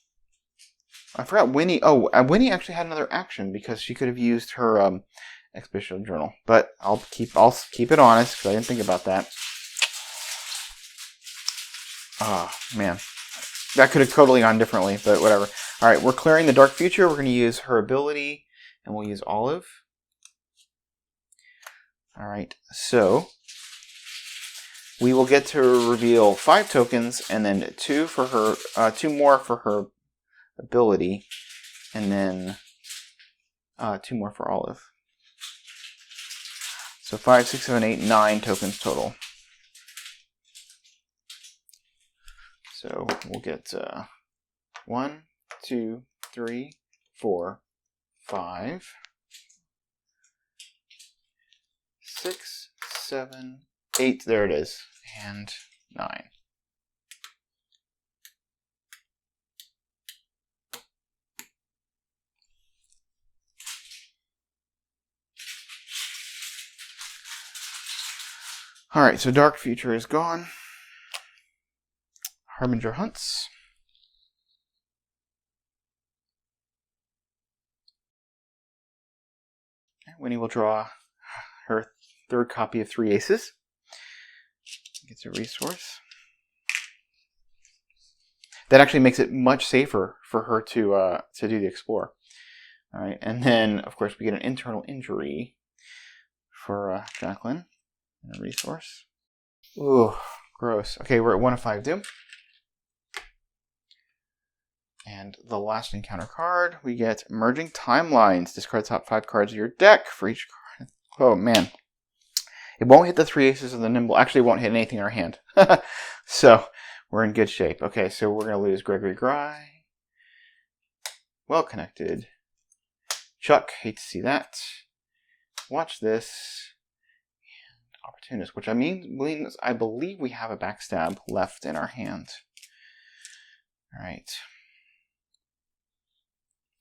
I forgot Wini. Oh, Wini actually had another action because she could have used her expedition journal. But I'll keep it honest because I didn't think about that. Ah, man. That could have totally gone differently, but whatever. Alright, we're clearing the Dark Future. We're going to use her ability, and we'll use Olive. Alright, so we will get to reveal 5 tokens, and then 2 for her, 2 more for her ability, and then 2 more for Olive. So 5, 6, 7, 8, 9 tokens total. So we'll get 1, 2, 3, 4, 5, 6, 7, 8. There it is. And 9. Alright, so Dark Future is gone. Harbinger hunts. Winnie will draw her third copy of 3 aces. Gets a resource. That actually makes it much safer for her to do the Explore. Alright, and then, of course, we get an internal injury for Jacqueline. And a resource. Ooh, gross. Okay, we're at 1 of 5 doom. And the last encounter card, we get Merging Timelines. Discard the top 5 cards of your deck for each card. Oh, man. It won't hit the 3 aces of the Nimble. Actually, it won't hit anything in our hand. So, we're in good shape. Okay, so we're going to lose Gregory Gry. Well connected. Chuck, hate to see that. Watch this. Opportunist, which means I believe we have a backstab left in our hand. Alright.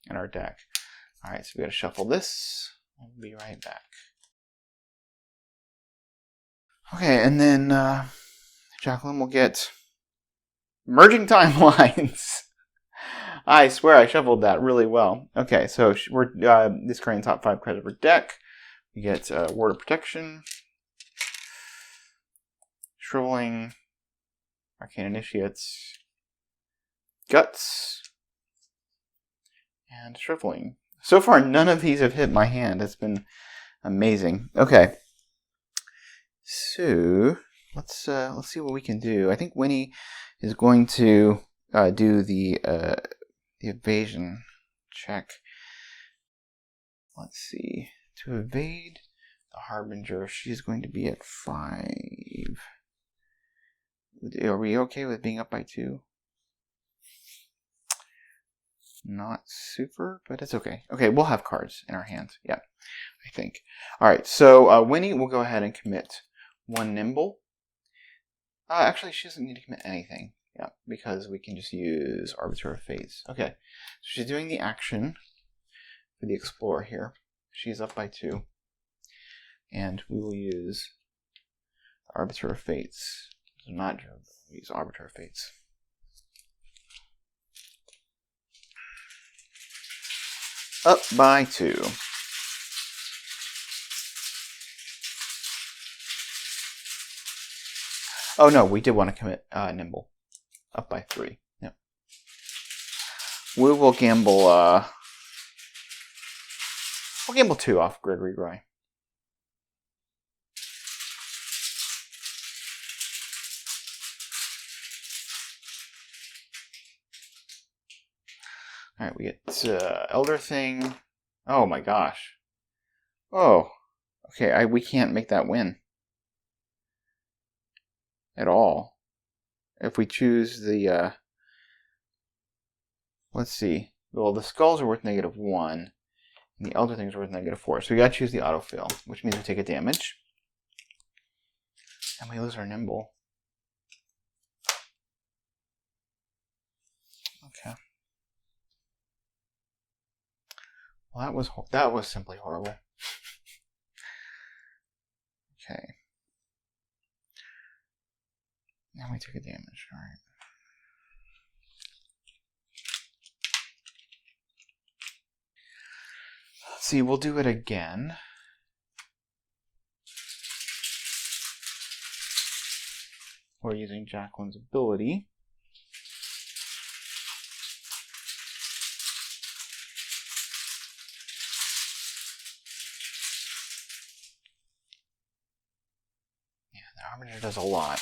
In our deck. Alright, so we gotta shuffle this. I'll be right back. Okay, and then Jacqueline will get Merging Timelines. I swear I shuffled that really well. Okay, so we're discarding top 5 cards of our deck. We get Word of Protection. Shriveling, Arcane Initiates, Guts, and Shriveling. So far, none of these have hit my hand. It's been amazing. Okay, so let's see what we can do. I think Winnie is going to do the evasion check. Let's see. To evade the Harbinger, she's going to be at 5. Are we okay with being up by 2? Not super, but it's okay. Okay, we'll have cards in our hand. Yeah, I think. Alright, so Winnie will go ahead and commit 1 Nimble. Actually, she doesn't need to commit anything. Yeah, because we can just use Arbiter of Fates. Okay, so she's doing the action for the Explorer here. She's up by 2. And we will use Arbiter of Fates. Not use Arbiter of Fates. Up by 2. Oh no, we did want to commit Nimble. Up by 3. Yep. We will gamble. We'll gamble 2 off Gregory Gry. Alright, we get Elder Thing. Oh my gosh. Oh. Okay, we can't make that win. At all. If we choose the... let's see. Well, the skulls are worth -1. And the Elder Thing is worth -4. So we gotta choose the autofill, which means we take a damage. And we lose our Nimble. Okay. Well, that was simply horrible. Okay. Now we took a damage. All right. Let's see. We'll do it again. We're using Jacqueline's ability. Harbinger does a lot.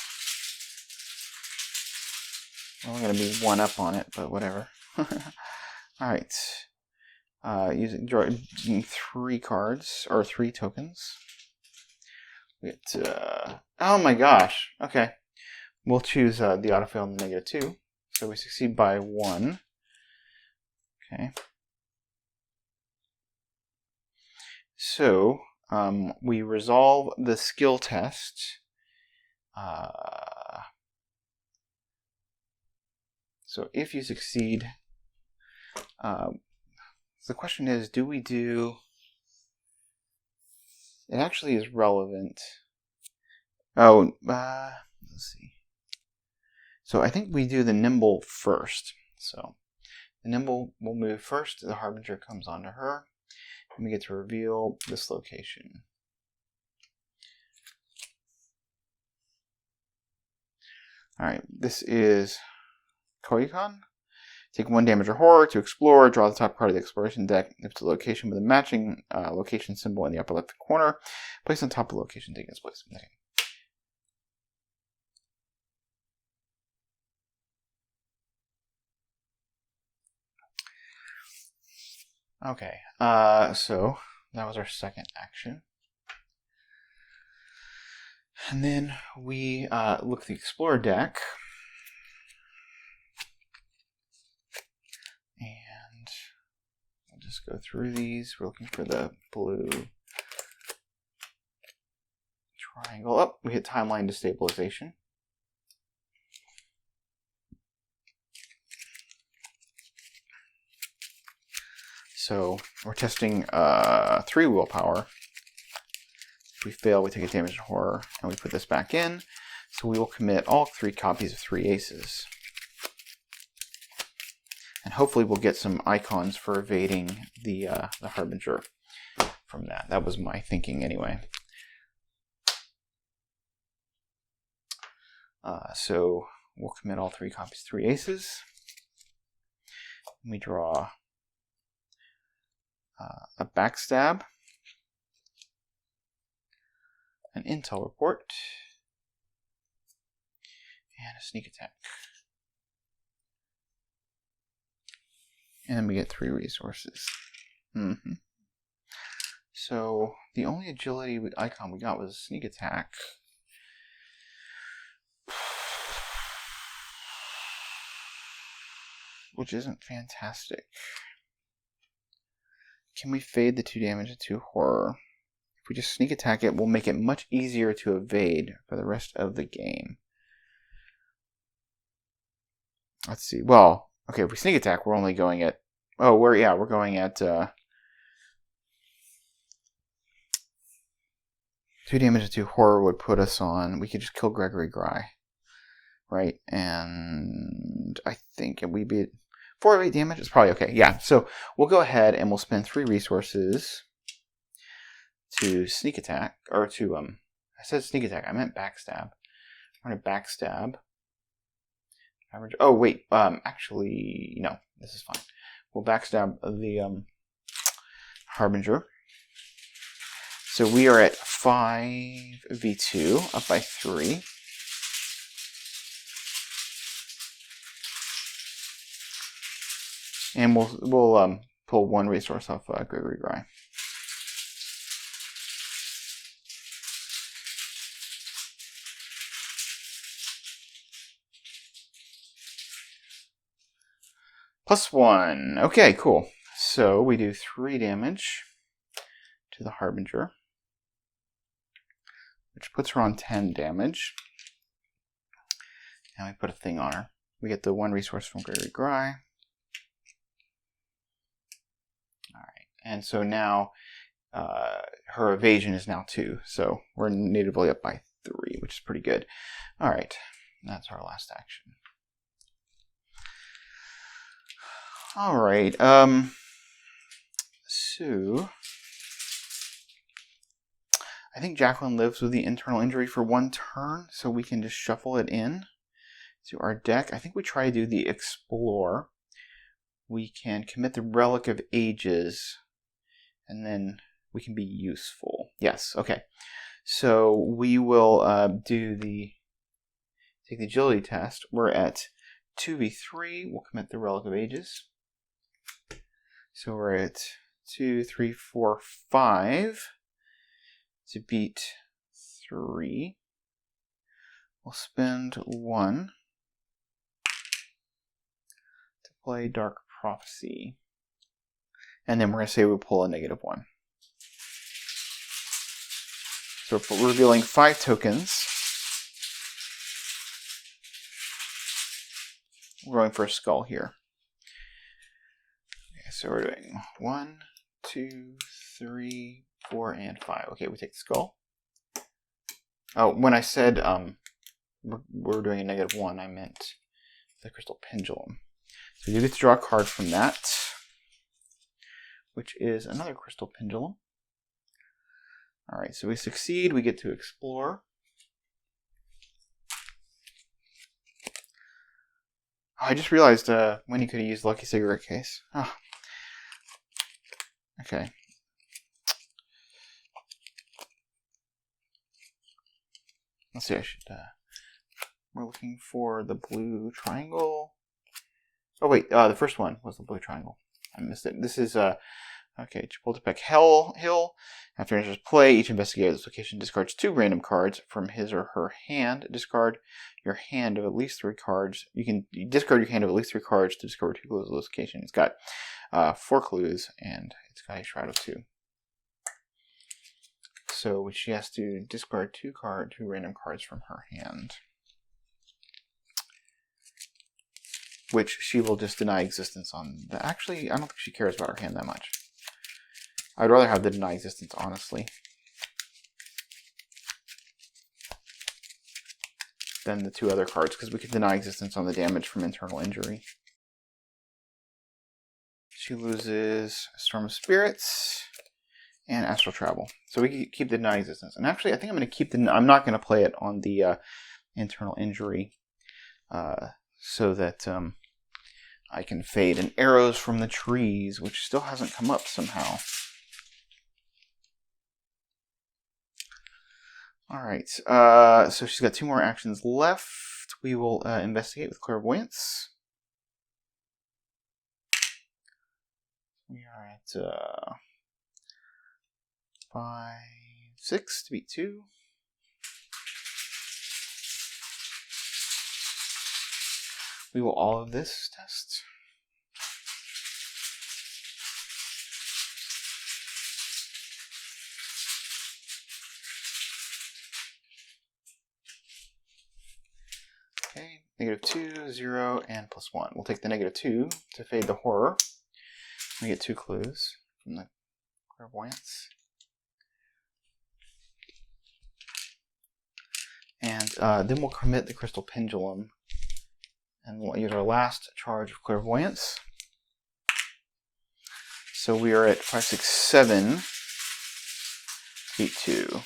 We're only going to be 1 up on it, but whatever. Alright. Drawing 3 cards, or 3 tokens. We get, oh my gosh. Okay. We'll choose the autofill in the -2. So we succeed by 1. Okay. So we resolve the skill test. So if you succeed, the question is, do we do... It actually is relevant. Oh, let's see. So I think we do the nimble first. So the nimble will move first. The Harbinger comes onto her. And we get to reveal this location. Alright, this is Koyukon. Take 1 damage or horror to explore. Draw the top card of the exploration deck. If it's a location with a matching location symbol in the upper left corner, place on top of the location taking its place. Okay, so that was our second action. And then we look at the Explorer deck. And we'll just go through these. We're looking for the blue triangle. Oh, we hit timeline destabilization. So we're testing 3 willpower. If we fail, we take a damage to horror, and we put this back in. So we will commit all 3 copies of 3 aces. And hopefully we'll get some icons for evading the Harbinger from that. That was my thinking anyway. So we'll commit all 3 copies, 3 aces. And we draw a backstab, an intel report, and a sneak attack. And then we get 3 resources. So the only agility icon we got was a sneak attack. Which isn't fantastic. Can we fade the 2 damage to 2 horror? If we just sneak attack it, we'll make it much easier to evade for the rest of the game. Let's see. Well, okay, if we sneak attack, we're only going at... Oh, we're going at 2 damage to 2 horror would put us on... We could just kill Gregory Gry. Right? And I think we beat... 4 of 8 damage is probably okay. Yeah, so we'll go ahead and we'll spend 3 resources to sneak attack, or to, I said sneak attack, I meant backstab. We're going to backstab. Oh, wait, actually, no, this is fine. We'll backstab the Harbinger. So we are at 5v2, up by 3. And we'll pull 1 resource off Gregory Gry. +1. Okay, cool. So we do 3 damage to the Harbinger, which puts her on 10 damage. And we put a thing on her. We get the 1 resource from Gregory Gry. And so now her evasion is now 2. So we're natively up by 3, which is pretty good. All right, that's our last action. All right. So I think Jacqueline lives with the internal injury for 1 turn, so we can just shuffle it in to our deck. I think we try to do the Explore. We can commit the Relic of Ages. And then we can be useful. Yes, okay. So we will take the agility test. We're at 2v3. We'll commit the Relic of Ages. So we're at 2, 3, 4, 5 to beat 3. We'll spend 1. play Dark Prophecy. And then we're going to say we pull a -1. So we're revealing 5 tokens. We're going for a skull here. Okay, so we're doing 1, 2, 3, 4, and 5. Okay, we take the skull. Oh, when I said we're doing a -1, I meant the crystal pendulum. So you get to draw a card from that, which is another crystal pendulum. All right, so we succeed. We get to explore. Oh, I just realized Winnie could have used Lucky Cigarette Case. Oh. Okay. Let's see, I should... we're looking for the blue triangle. Oh, wait, the first one was the blue triangle. I missed it. This is, okay, Chapultepec Hill. After enters play, each investigator at this location discards 2 random cards from his or her hand. Discard your hand of at least 3 cards. You discard your hand of at least 3 cards to discover 2 clues of the location. It's got 4 clues, and it's got a Shroud of 2. So she has to discard 2 random cards from her hand, which she will just deny existence on. Actually, I don't think she cares about her hand that much. I'd rather have the deny existence, honestly, than the 2 other cards, because we can deny existence on the damage from internal injury. She loses Storm of Spirits and Astral Travel. So we can keep the deny existence. And actually, I think I'm going to keep I'm not going to play it on the internal injury, so that I can fade. And Arrows from the Trees, which still hasn't come up somehow. Alright, so she's got 2 more actions left. We will investigate with Clairvoyance. We are at 5, 6 to beat 2. We will all of this test. Okay, -2, 0, and +1. We'll take the -2 to fade the horror. We get 2 clues from the Clairvoyance. And then we'll commit the Crystal Pendulum. And we'll use our last charge of Clairvoyance. So we are at 5, 6, 7, beat 2.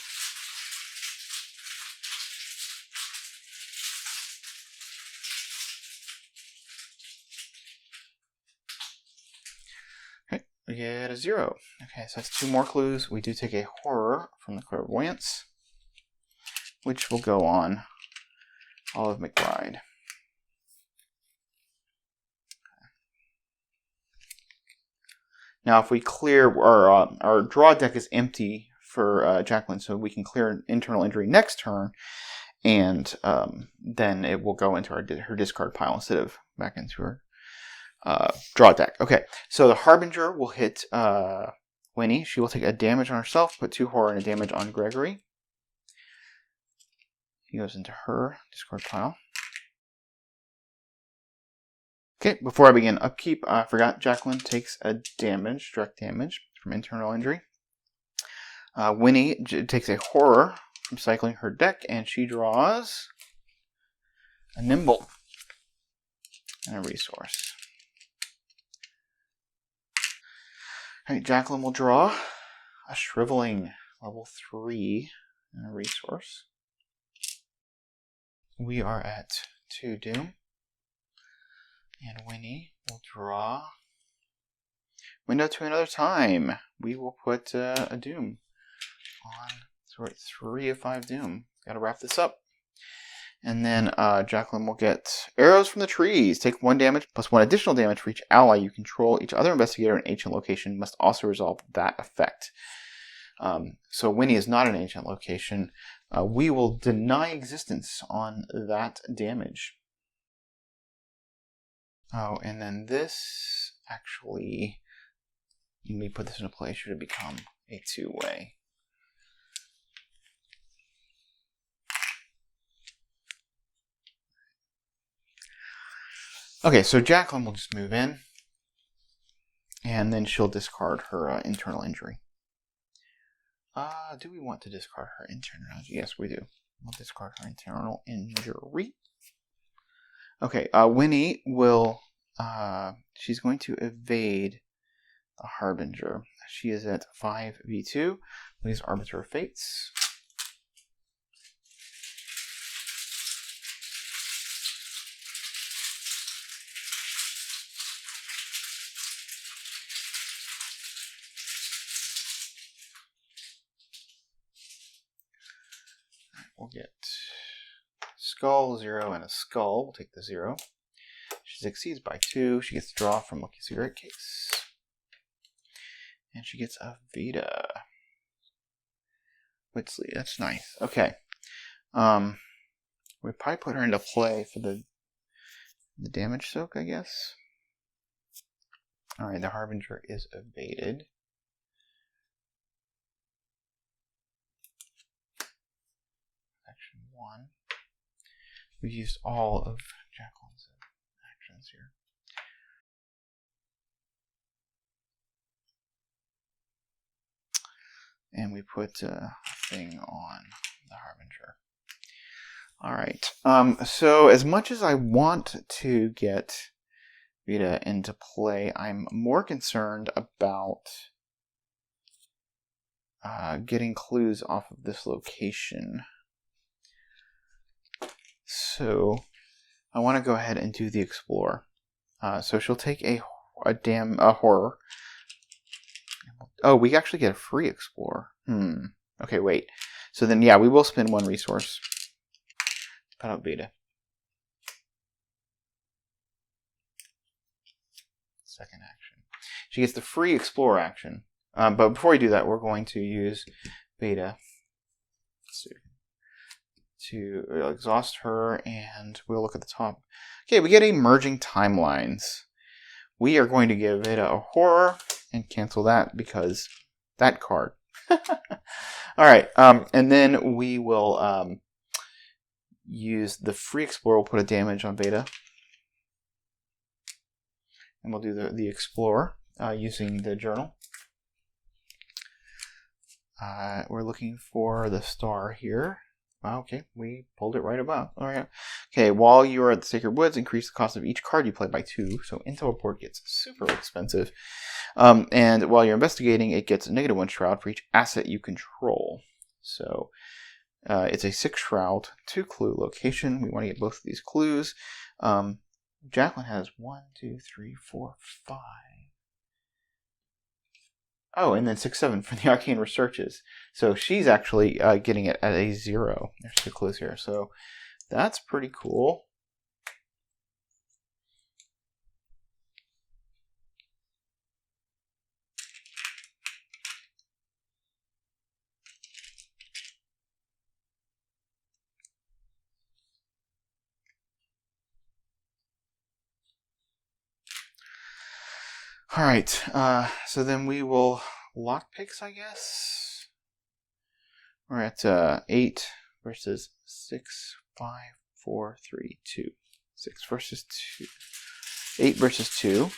Okay, we get a 0. Okay, so that's 2 more clues. We do take a horror from the Clairvoyance, which will go on Olive McBride. Now, if we clear our draw deck is empty for Jacqueline, so we can clear internal injury next turn, and then it will go into her discard pile instead of back into her draw deck. Okay, so the Harbinger will hit Winnie. She will take a damage on herself, put 2 horror and a damage on Gregory. He goes into her discard pile. Okay, before I begin upkeep, I forgot Jacqueline takes a damage, direct damage from internal injury. Winnie takes a horror from cycling her deck, and she draws a Nimble and a resource. Alright, Jacqueline will draw a Shriveling, level 3, and a resource. We are at 2 Doom. And Winnie will draw Window to Another Time. We will put a Doom on. So we're at 3 of 5 Doom. Gotta wrap this up. And then Jacqueline will get Arrows from the Trees. Take 1 damage plus 1 additional damage for each ally you control. Each other investigator in ancient location must also resolve that effect. So Winnie is not an ancient location. We will deny existence on that damage. Oh, and then this actually, let me put this into play, should it become a two-way. Okay, so Jacqueline will just move in, and then she'll discard her internal injury. Do we want to discard her internal injury? Yes, we do. We'll discard her internal injury. Okay, Wini will, she's going to evade the Harbinger. She is at 5v2. These Arbiter of Fates. We'll get skull, 0, and a skull. We'll take the 0. She succeeds by 2. She gets to draw from Lucky Cigarette Case. And she gets a Vita. Whitsley, that's nice. Okay. We probably put her into play for the damage soak, I guess. Alright, the Harbinger is evaded. Action 1. We've used all of Jacqueline's actions here. And we put a thing on the Harbinger. Alright, so as much as I want to get Vita into play, I'm more concerned about getting clues off of this location. So I want to go ahead and do the Explore. So she'll take a horror. Oh, we actually get a free Explore. Okay, wait. So then, yeah, we will spend 1 resource. Put out Vita. Second action. She gets the free Explore action. But before we do that, we're going to use Beta to exhaust her, and we'll look at the top. Okay, we get a Merging Timelines. We are going to give Beta a horror and cancel that because that card. Alright, and then we will use the free Explorer. We'll put a damage on Beta. And we'll do the Explorer using the journal. We're looking for the star here. Wow, okay, we pulled it right above. All right. Okay, while you are at the Sacred Woods, increase the cost of each card you play by 2. So Intel Report gets super expensive. And while you're investigating, it gets a -1 shroud for each asset you control. So it's a 6 shroud, 2 clue location. We want to get both of these clues. Jacqueline has 1, 2, 3, 4, 5. Oh, and then 6, 7 for the Arcane Researches. So she's actually getting it at a 0. There's 2 clues here. So that's pretty cool. All right. So then we will lockpicks, I guess. We're at 8 versus 6, 5, 4, 3, 2. 6 versus 2. 8 versus 2.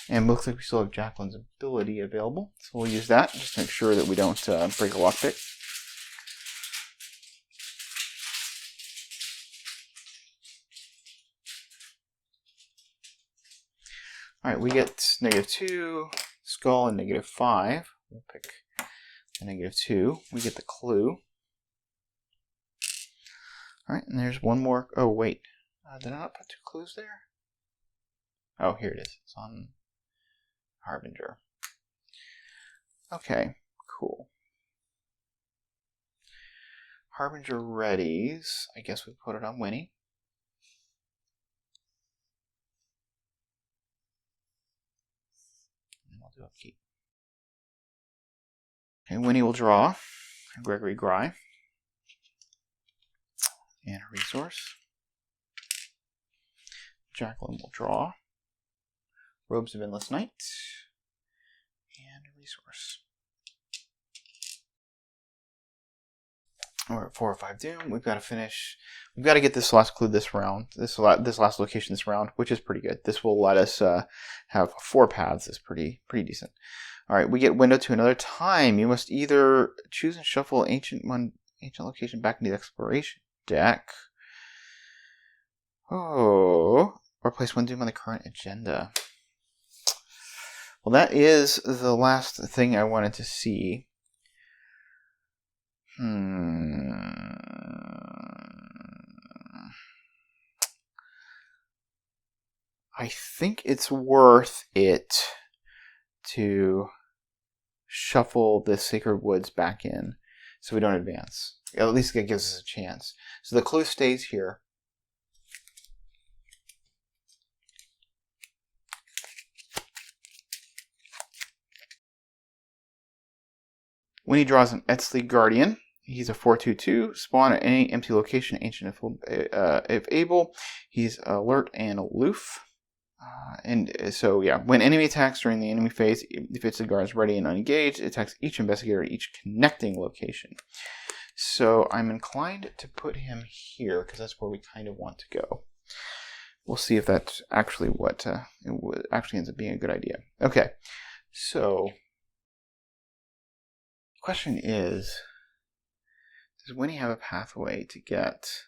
And looks like we still have Jacqueline's ability available. So we'll use that just to make sure that we don't break a lockpick. Alright, we get -2, skull, and -5. We'll pick the -2. We get the clue. Alright, and there's one more. Oh, wait. Did I not put 2 clues there? Oh, here it is. It's on Harbinger. Okay, cool. Harbinger readies. I guess we put it on Wini. And we'll do upkeep. Okay, Wini will draw Gregory Gry. And a resource. Jacqueline will draw Robes of Endless Night and a resource. We're at 4 or 5 doom. We've got to finish. We've got to get this last clue this round. This last location this round, which is pretty good. This will let us have 4 paths. It's pretty decent. All right, we get window to another time. You must either choose and shuffle ancient location back into the exploration deck. Oh, or place 1 doom on the current agenda. Well, that is the last thing I wanted to see. I think it's worth it to shuffle the Sacred Woods back in so we don't advance. At least it gives us a chance. So the clue stays here. Winnie draws an Etsley Guardian. He's a 4/2/2. Spawn at any empty location, ancient if able. He's alert and aloof. And so, yeah, when enemy attacks during the enemy phase, if it's the guard is ready and unengaged, it attacks each investigator at each connecting location. So I'm inclined to put him here because that's where we kind of want to go. We'll see if that's actually what it actually ends up being a good idea. Okay, so the question is, does Winnie have a pathway to get?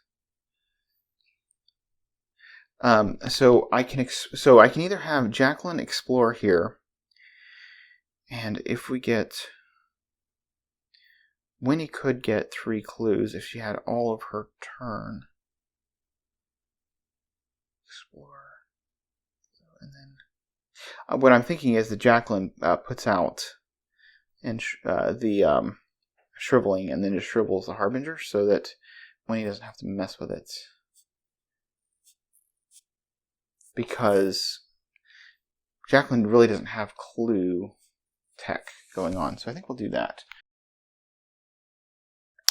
So I can either have Jacqueline explore here, and if we get, Winnie could get 3 clues if she had all of her turn. Explore, and then what I'm thinking is that Jacqueline puts out and the shriveling, and then just shrivels the Harbinger so that Winnie doesn't have to mess with it. Because Jacqueline really doesn't have clue tech going on. So I think we'll do that.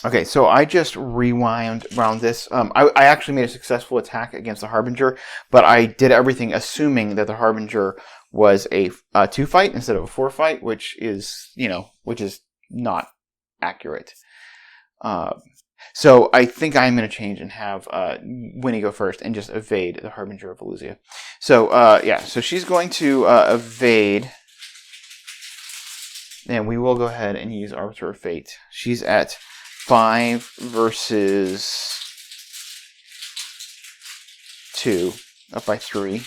Okay, so I just rewound around this. I actually made a successful attack against the Harbinger, but I did everything assuming that the Harbinger was a 2-fight instead of a 4-fight, which is not accurate. So I think I'm going to change and have Winnie go first and just evade the Harbinger of Elusia. So, so she's going to evade. And we will go ahead and use Arbiter of Fate. She's at 5 versus 2, up by 3.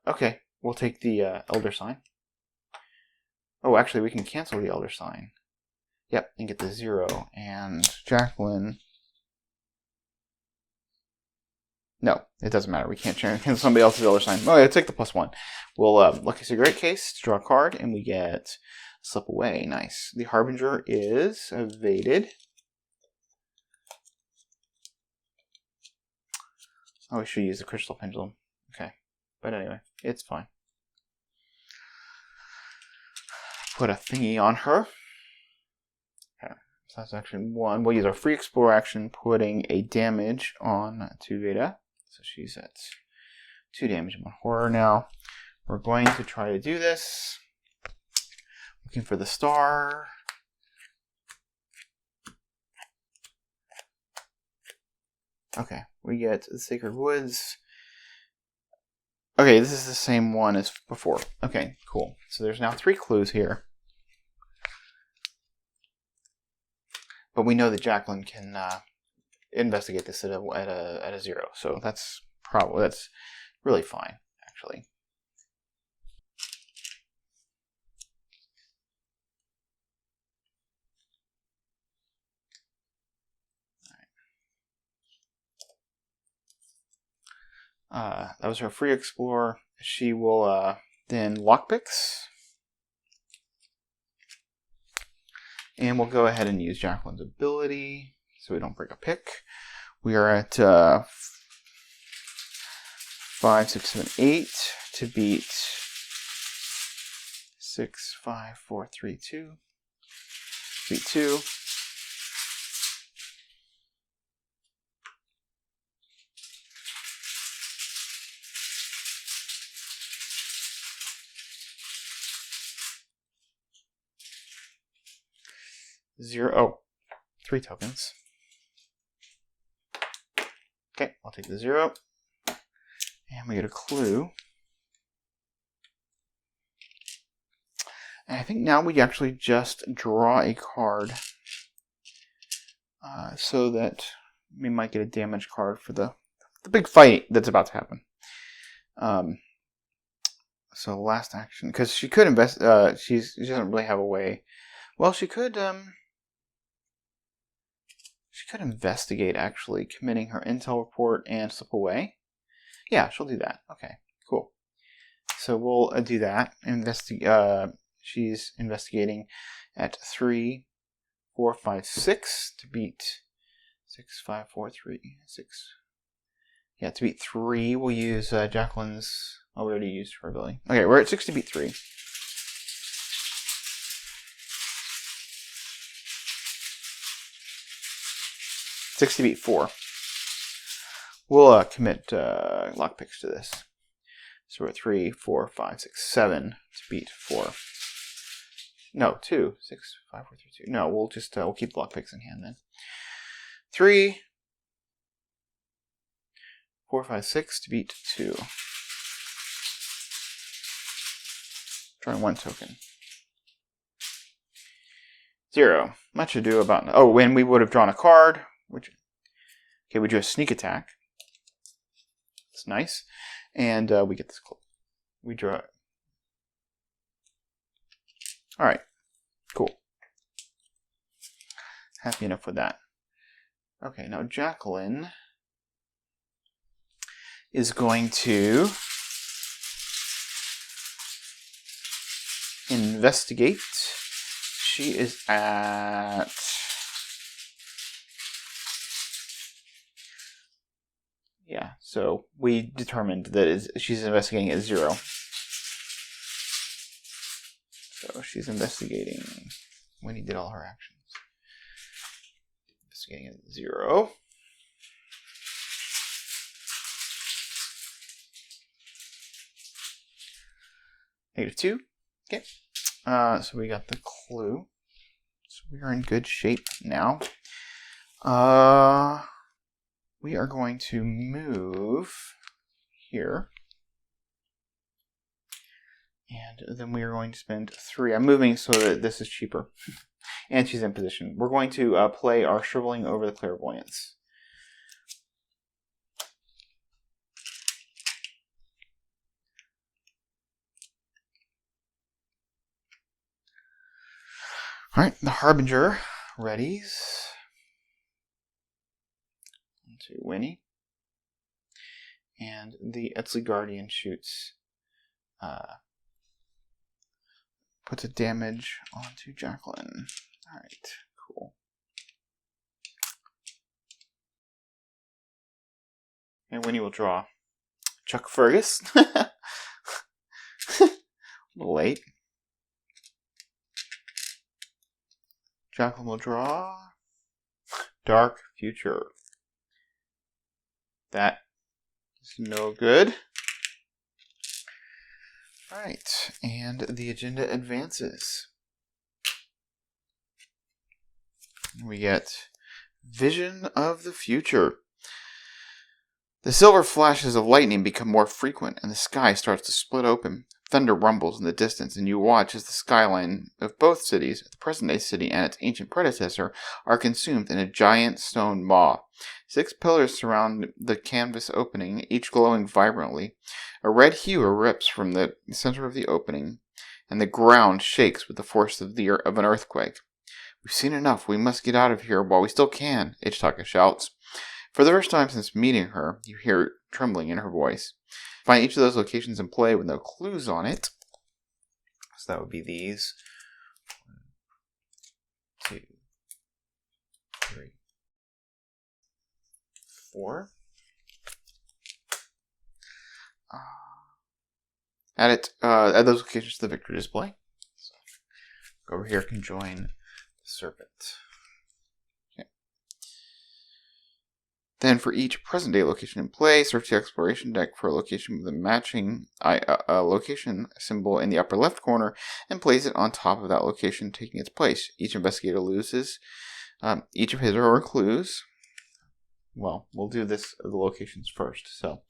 Okay, we'll take the Elder Sign. Oh, actually, we can cancel the Elder Sign. Yep, and get the 0. And Jacqueline. No, it doesn't matter. We can't cancel somebody else's Elder Sign. Oh, yeah, take the +1. We'll Lucky Cigarette Case to draw a card, and we get Slip Away. Nice. The Harbinger is evaded. Oh, we should use the Crystal Pendulum. Okay, but anyway, it's fine. Put a thingy on her. Okay, so that's action 1. We'll use our free explore action, putting a damage on to Veda. So she's at 2 damage on horror now. We're going to try to do this. Looking for the star. Okay, we get the Sacred Woods. Okay, this is the same one as before. Okay, cool. So there's now 3 clues here. But we know that Jacqueline can investigate this at a 0. So that's really fine, actually. That was her free explore. She will then lockpicks. And we'll go ahead and use Jacqueline's ability so we don't break a pick. We are at 5, 6, 7, 8 to beat 6, 5, 4, 3, 2. Beat 2. 0. Oh, 3 tokens. Okay, I'll take the 0. And we get a clue. And I think now we actually just draw a card so that we might get a damage card for the big fight that's about to happen. So last action, because she could invest. She doesn't really have a way. Well, she could investigate, actually, committing her intel report and slip away. Yeah, she'll do that. Okay, cool. So we'll do that. She's investigating at 3, 4, 5, 6 to beat 6, 5, 4, 3, 6. Yeah, to beat 3, we'll use Jacqueline's. Oh, we already used her ability. Okay, we're at 6 to beat 3. Six to beat 4. We'll commit lockpicks to this. So we're at 3, 4, 5, 6, 7 to beat 4. No, 2, 6, 5, 4, 3, 2. No, we'll just we'll keep lockpicks in hand then. 3, 4, 5, 6 to beat 2. Drawing 1 token. 0. Much ado about. Oh, when we would have drawn a card. Okay, we do a sneak attack. It's nice. And we get this clue. We draw it. Alright. Cool. Happy enough with that. Okay, now Jacqueline is going to investigate. She is at... Yeah, so we determined that she's investigating at 0. So she's investigating when he did all her actions. Investigating at 0. -2. Okay. So we got the clue. So we are in good shape now. We are going to move here. And then we are going to spend 3. I'm moving so that this is cheaper. And she's in position. We're going to play our Shriveling over the Clairvoyance. Alright, the Harbinger readies. To Wini. And the Etzli Guardian shoots. Puts a damage onto Jacqueline. Alright, cool. And Wini will draw Chuck Fergus. A little late. Jacqueline will draw Dark Future. That is no good. Alright, and the agenda advances. We get Vision of the Future. The silver flashes of lightning become more frequent, and the sky starts to split open. Thunder rumbles in the distance, and you watch as the skyline of both cities, the present-day city and its ancient predecessor, are consumed in a giant stone maw. 6 pillars surround the canvas opening, each glowing vibrantly. A red hue erupts from the center of the opening, and the ground shakes with the force of an earthquake. We've seen enough. We must get out of here while we still can, Ichtaka shouts. For the first time since meeting her, you hear trembling in her voice. Find each of those locations in play with no clues on it. So that would be these. 1, 2, 3, 4. Add those locations to the victory display. So go over here, can join the serpent. Okay. Then for each present-day location in play, search the exploration deck for a location with a matching location symbol in the upper left corner and place it on top of that location, taking its place. Each investigator loses each of his or her clues. Well, we'll do the locations first. So,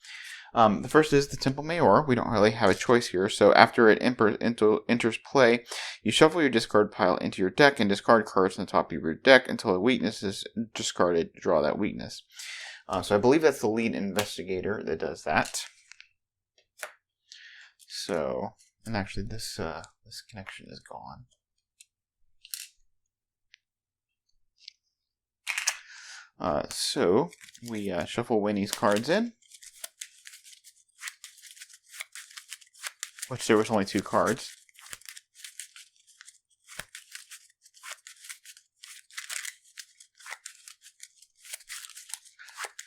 the first is the Temple Mayor. We don't really have a choice here. So after it enters play, you shuffle your discard pile into your deck and discard cards on the top of your deck until a weakness is discarded to draw that weakness. So I believe that's the lead investigator that does that. So, and actually this connection is gone. So we shuffle Winnie's cards in, which there was only 2 cards.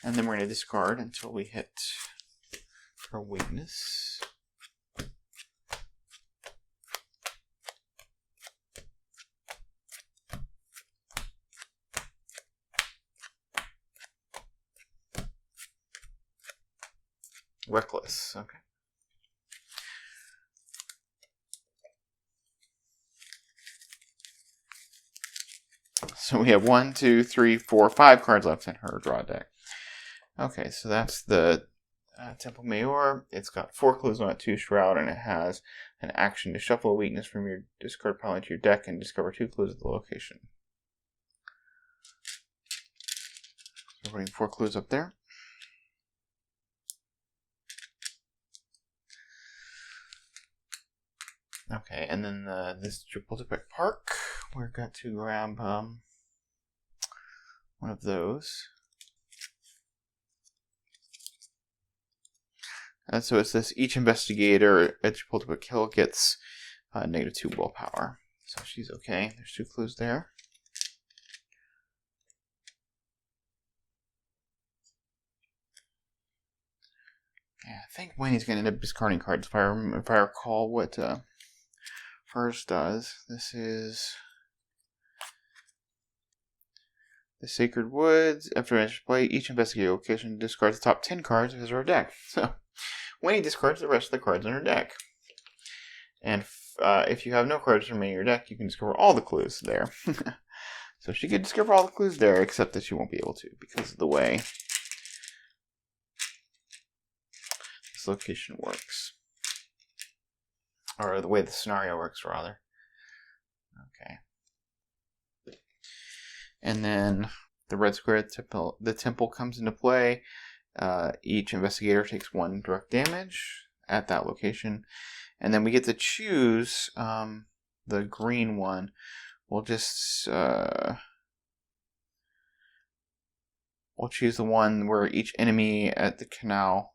And then we're going to discard until we hit her weakness. Reckless, okay. So we have 1, 2, 3, 4, 5 cards left in her draw deck. Okay, so that's the Temple Mayor. It's got 4 clues on it, 2 Shroud, and it has an action to shuffle a weakness from your discard pile into your deck and discover 2 clues at the location. So we're putting 4 clues up there. Okay, and then this Chapultepec Park, we're got to grab one of those. And so it's this, each investigator at Chapultepec Hill gets -2 willpower. So she's okay. There's 2 clues there. Yeah, I think Winnie's going to end up discarding cards if I recall what hers does. This is the Sacred Woods. After enters play, each investigator location discards the top 10 cards of his or her deck. So Winnie discards the rest of the cards in her deck. And if you have no cards remaining in your deck, you can discover all the clues there. So she could discover all the clues there, except that she won't be able to because of the way this location works. Or the way the scenario works, rather. Okay. And then the red square, the temple comes into play. Each investigator takes 1 direct damage at that location. And then we get to choose the green one. We'll just we'll choose the one where each enemy at the canal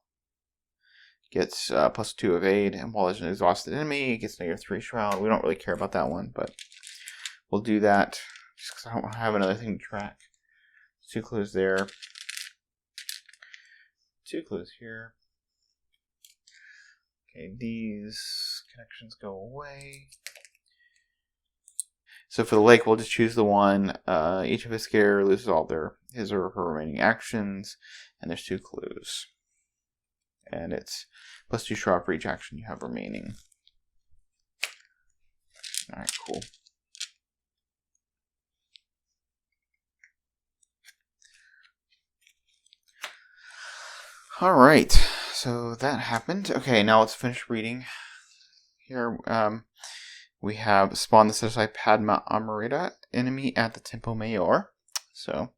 gets +2 evade, and while there's an exhausted enemy, it gets -3 shroud. We don't really care about that one, but we'll do that just because I don't have another thing to track. 2 clues there. 2 clues here. Okay, these connections go away. So for the lake, we'll just choose the one. Each investigator loses all his or her remaining actions, and there's 2 clues. And it's +2 shroud for each action you have remaining. Alright, cool. Alright, so that happened. Okay, now let's finish reading. Here, we have spawn the set-aside Padma Amarita, enemy at the Temple Mayor. So,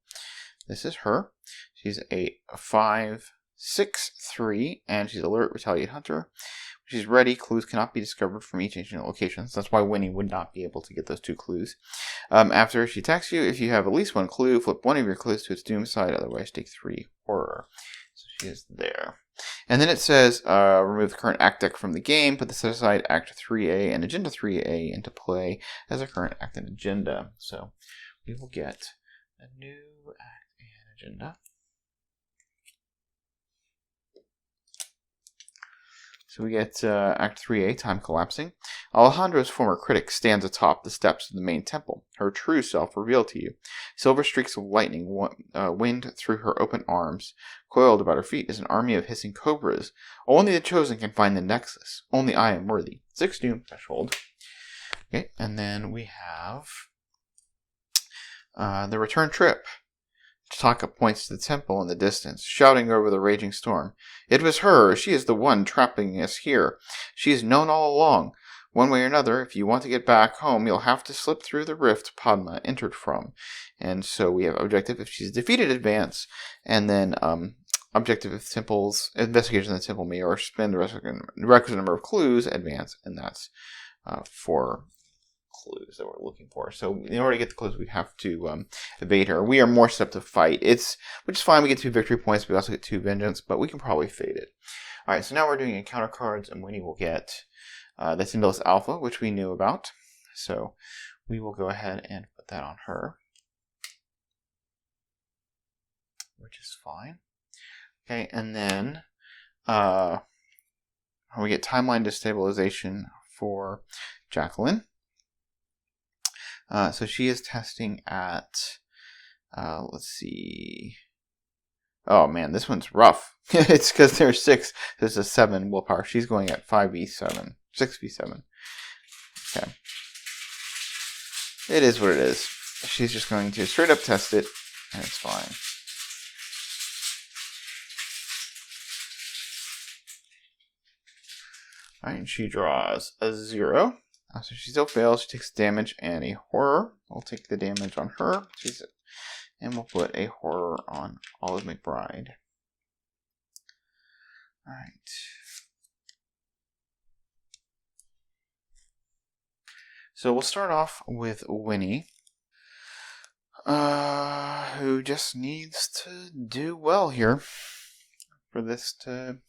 this is her. She's a 5/6/3, and she's alert, retaliate hunter. She's ready. Clues cannot be discovered from each ancient location. So that's why Winnie would not be able to get those 2 clues. After she attacks you, if you have at least 1 clue, flip one of your clues to its doom side. Otherwise, take 3 horror. So she is there. And then it says, remove the current act deck from the game. Put the set-aside Act 3A and Agenda 3A into play as a current act and agenda. So we will get a new act and agenda. So we get Act 3A, Time Collapsing. Alejandro's former critic stands atop the steps of the main temple, her true self revealed to you. Silver streaks of lightning wind through her open arms. Coiled about her feet is an army of hissing cobras. Only the chosen can find the nexus. Only I am worthy. 6 doom threshold. Okay, and then we have the return trip. Taka points to the temple in the distance, shouting over the raging storm. It was her. She is the one trapping us here. She is known all along. One way or another, if you want to get back home, you'll have to slip through the rift Padma entered from. And so we have objective if she's defeated, advance. And then objective if temples, investigation of the temple may or spend the requisite number of clues, advance. And that's for clues that we're looking for. So in order to get the clues, we have to evade her. We are more set up to fight. Which is fine. We get 2 victory points. We also get 2 vengeance, but we can probably fade it. All right. So now we're doing encounter cards, and Wini will get the Tyndall's Alpha, which we knew about. So we will go ahead and put that on her, which is fine. Okay, and then we get timeline destabilization for Jacqueline. So she is testing at, let's see. Oh man, this one's rough. It's because there's 6. There's a 7 willpower. She's going at 5v7, 6v7. Okay. It is what it is. She's just going to straight up test it, and it's fine. Alright, and she draws a 0. So she still fails. She takes damage and a horror. We'll take the damage on her. And we'll put a horror on Olive McBride. Alright. So we'll start off with Wini, who just needs to do well here for this to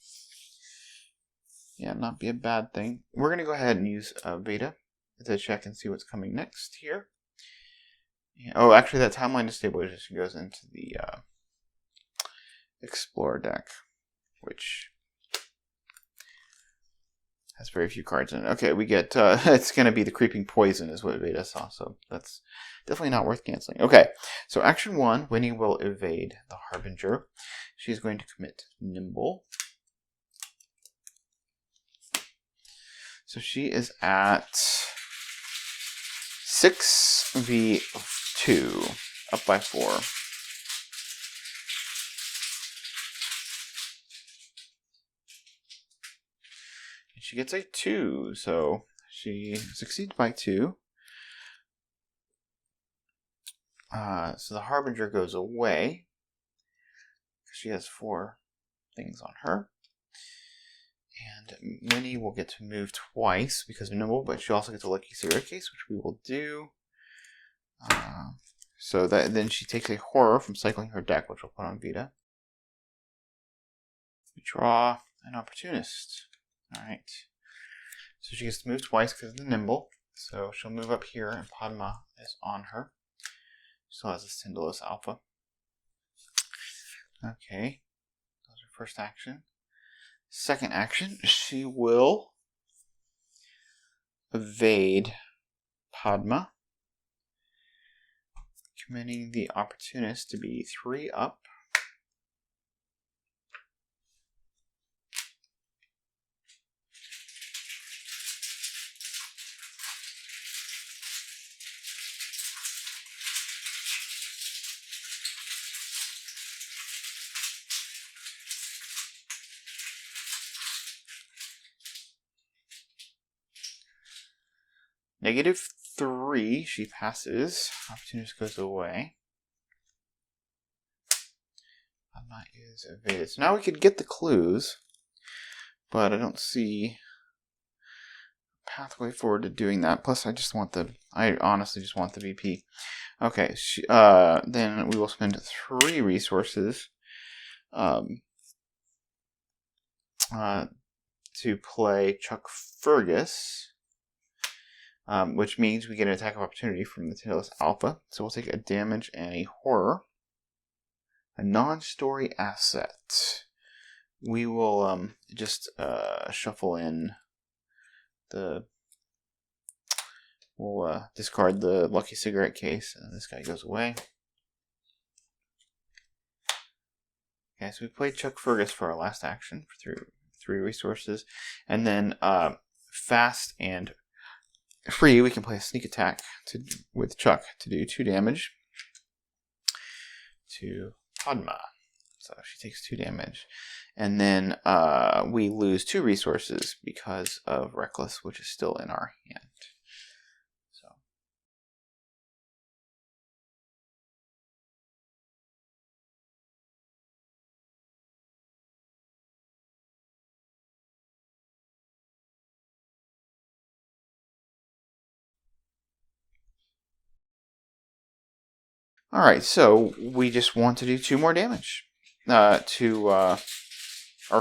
not be a bad thing. We're going to go ahead and use Beta to check and see what's coming next here. Oh, actually that timeline destabilization goes into the Explorer deck, which has very few cards in it. Okay, we get, it's going to be the Creeping Poison is what Beta saw, so that's definitely not worth canceling. Okay, so action 1, Winnie will evade the Harbinger. She's going to commit Nimble. So she is at 6v2, up by 4. And she gets a 2, so she succeeds by 2. So the Harbinger goes away. She has 4 things on her. And Winnie will get to move twice because of Nimble, but she also gets a Lucky Cigarette Case, which we will do. So then she takes a Horror from cycling her deck, which we'll put on Vita. We draw an Opportunist. Alright. So she gets to move twice because of the Nimble. So she'll move up here, and Padma is on her. She still has a Tyndall's Alpha. Okay. That was her first action. Second action, she will evade Padma, committing the Opportunist to be 3 up. -3, she passes. Opportunist goes away. Padma is evaded. So now we could get the clues, but I don't see a pathway forward to doing that. Plus, I honestly just want the VP. Okay, then we will spend 3 resources to play Chuck Fergus. Which means we get an attack of opportunity from the Tyndall's Alpha. So we'll take a damage and a horror. A non-story asset. we will just shuffle in the. We'll discard the lucky cigarette case, and this guy goes away. Okay, so we played Chuck Fergus for our last action for three resources, and then fast and free, we can play a sneak attack with Chuck to do 2 damage to Padma. So she takes 2 damage. And then we lose 2 resources because of Reckless, which is still in our hand. So. Alright, so we just want to do 2 more damage. Or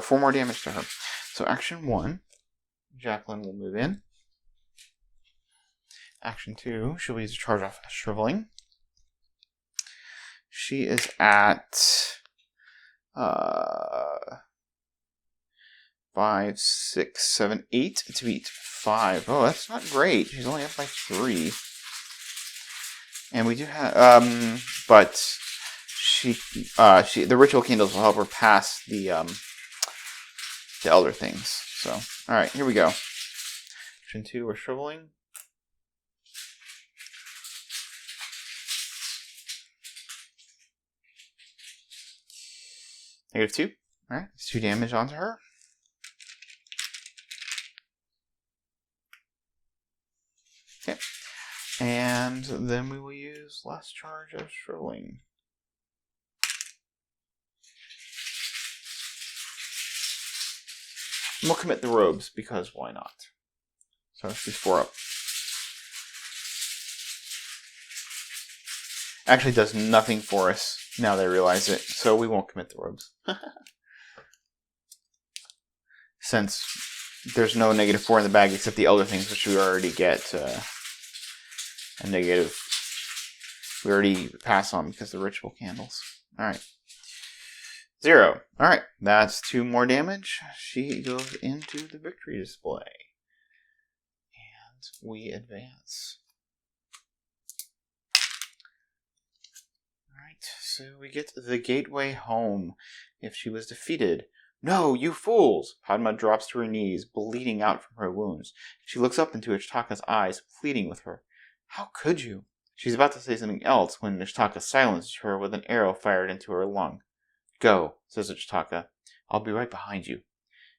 4 more damage to her. So action 1, Jacqueline will move in. Action 2, she'll use a charge off Shriveling. She is at 5, 6, 7, 8 to beat 5. Oh, that's not great. She's only up by 3. And we do have, but the ritual candles will help her pass the other things. So, all right, here we go. Action 2, we're Shriveling. -2. All right, it's 2 damage onto her. Okay. And then we will use last charge of Shriveling. And we'll commit the robes, because why not? So she's 4 up. Actually does nothing for us now that I realize it, so we won't commit the robes. Since there's no -4 in the bag except the other things, which we already get a negative. We already pass on because of the ritual candles. Alright. 0. Alright, that's 2 more damage. She goes into the victory display. And we advance. Alright, so we get the gateway home. If she was defeated. No, you fools! Padma drops to her knees, bleeding out from her wounds. She looks up into Ichtaka's eyes, pleading with her. How could you? She's about to say something else when Ichtaka silences her with an arrow fired into her lung. Go, says Ichtaka. I'll be right behind you.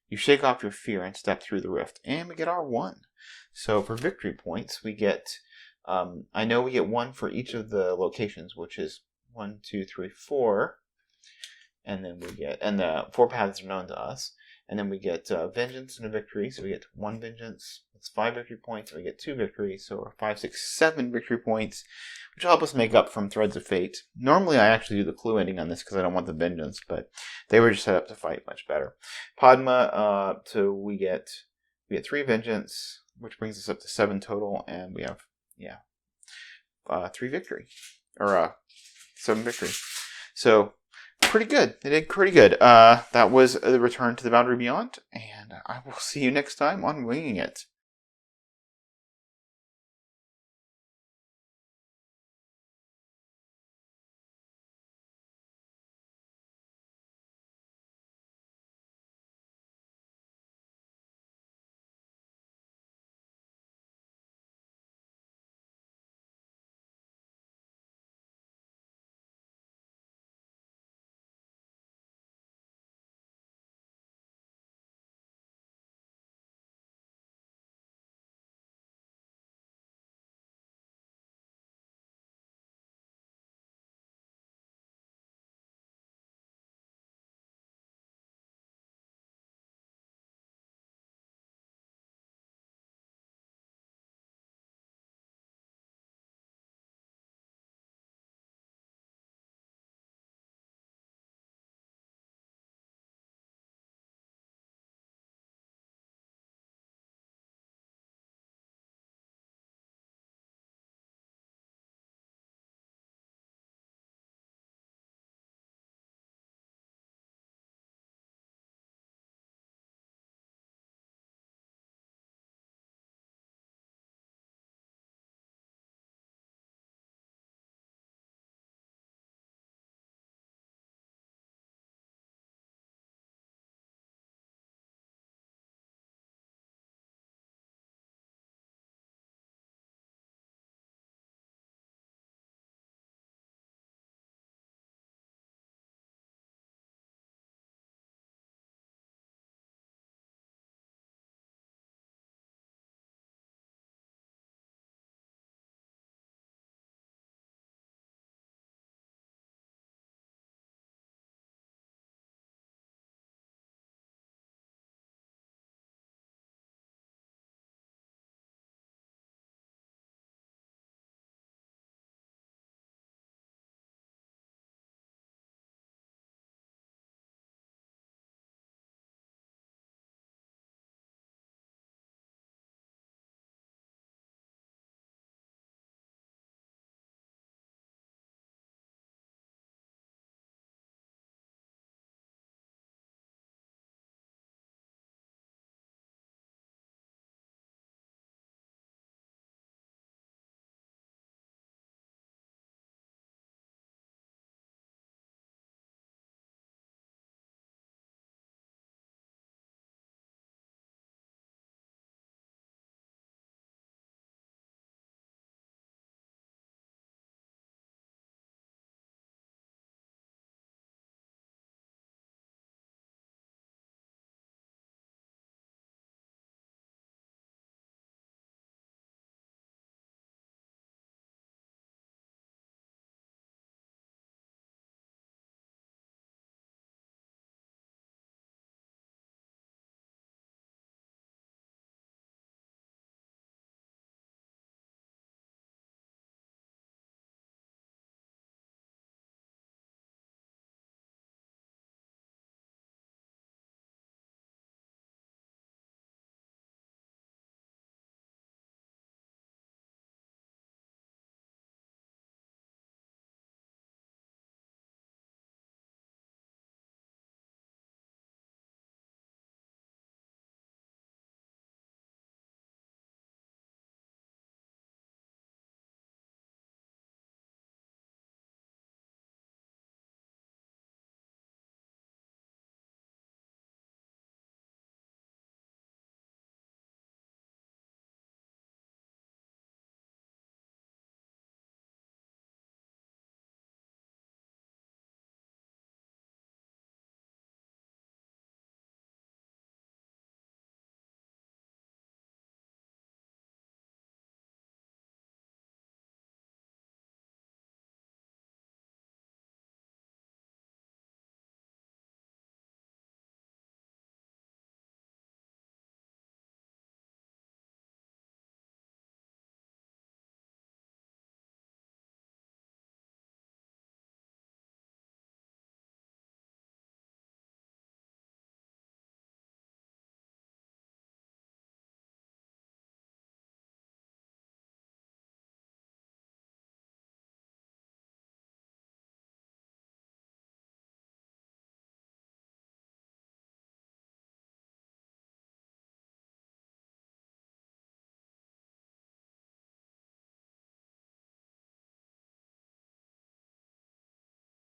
You shake off your fear and step through the rift, and we get our 1. So for victory points, we get, I know we get 1 for each of the locations, which is 1, 2, 3, 4. And then we get, and the 4 paths are known to us. And then we get vengeance and a victory, so we get 1 vengeance. That's 5 victory points, and we get 2 victories, so we're 5, 6, 7 victory points, which will help us make up from Threads of Fate. Normally I actually do the clue ending on this because I don't want the vengeance, but they were just set up to fight much better. Padma, so we get 3 vengeance, which brings us up to 7 total, and we have, 3 victory, or 7 victory. So, pretty good. They did pretty good. That was the return to the Boundary Beyond, and I will see you next time on Winging It.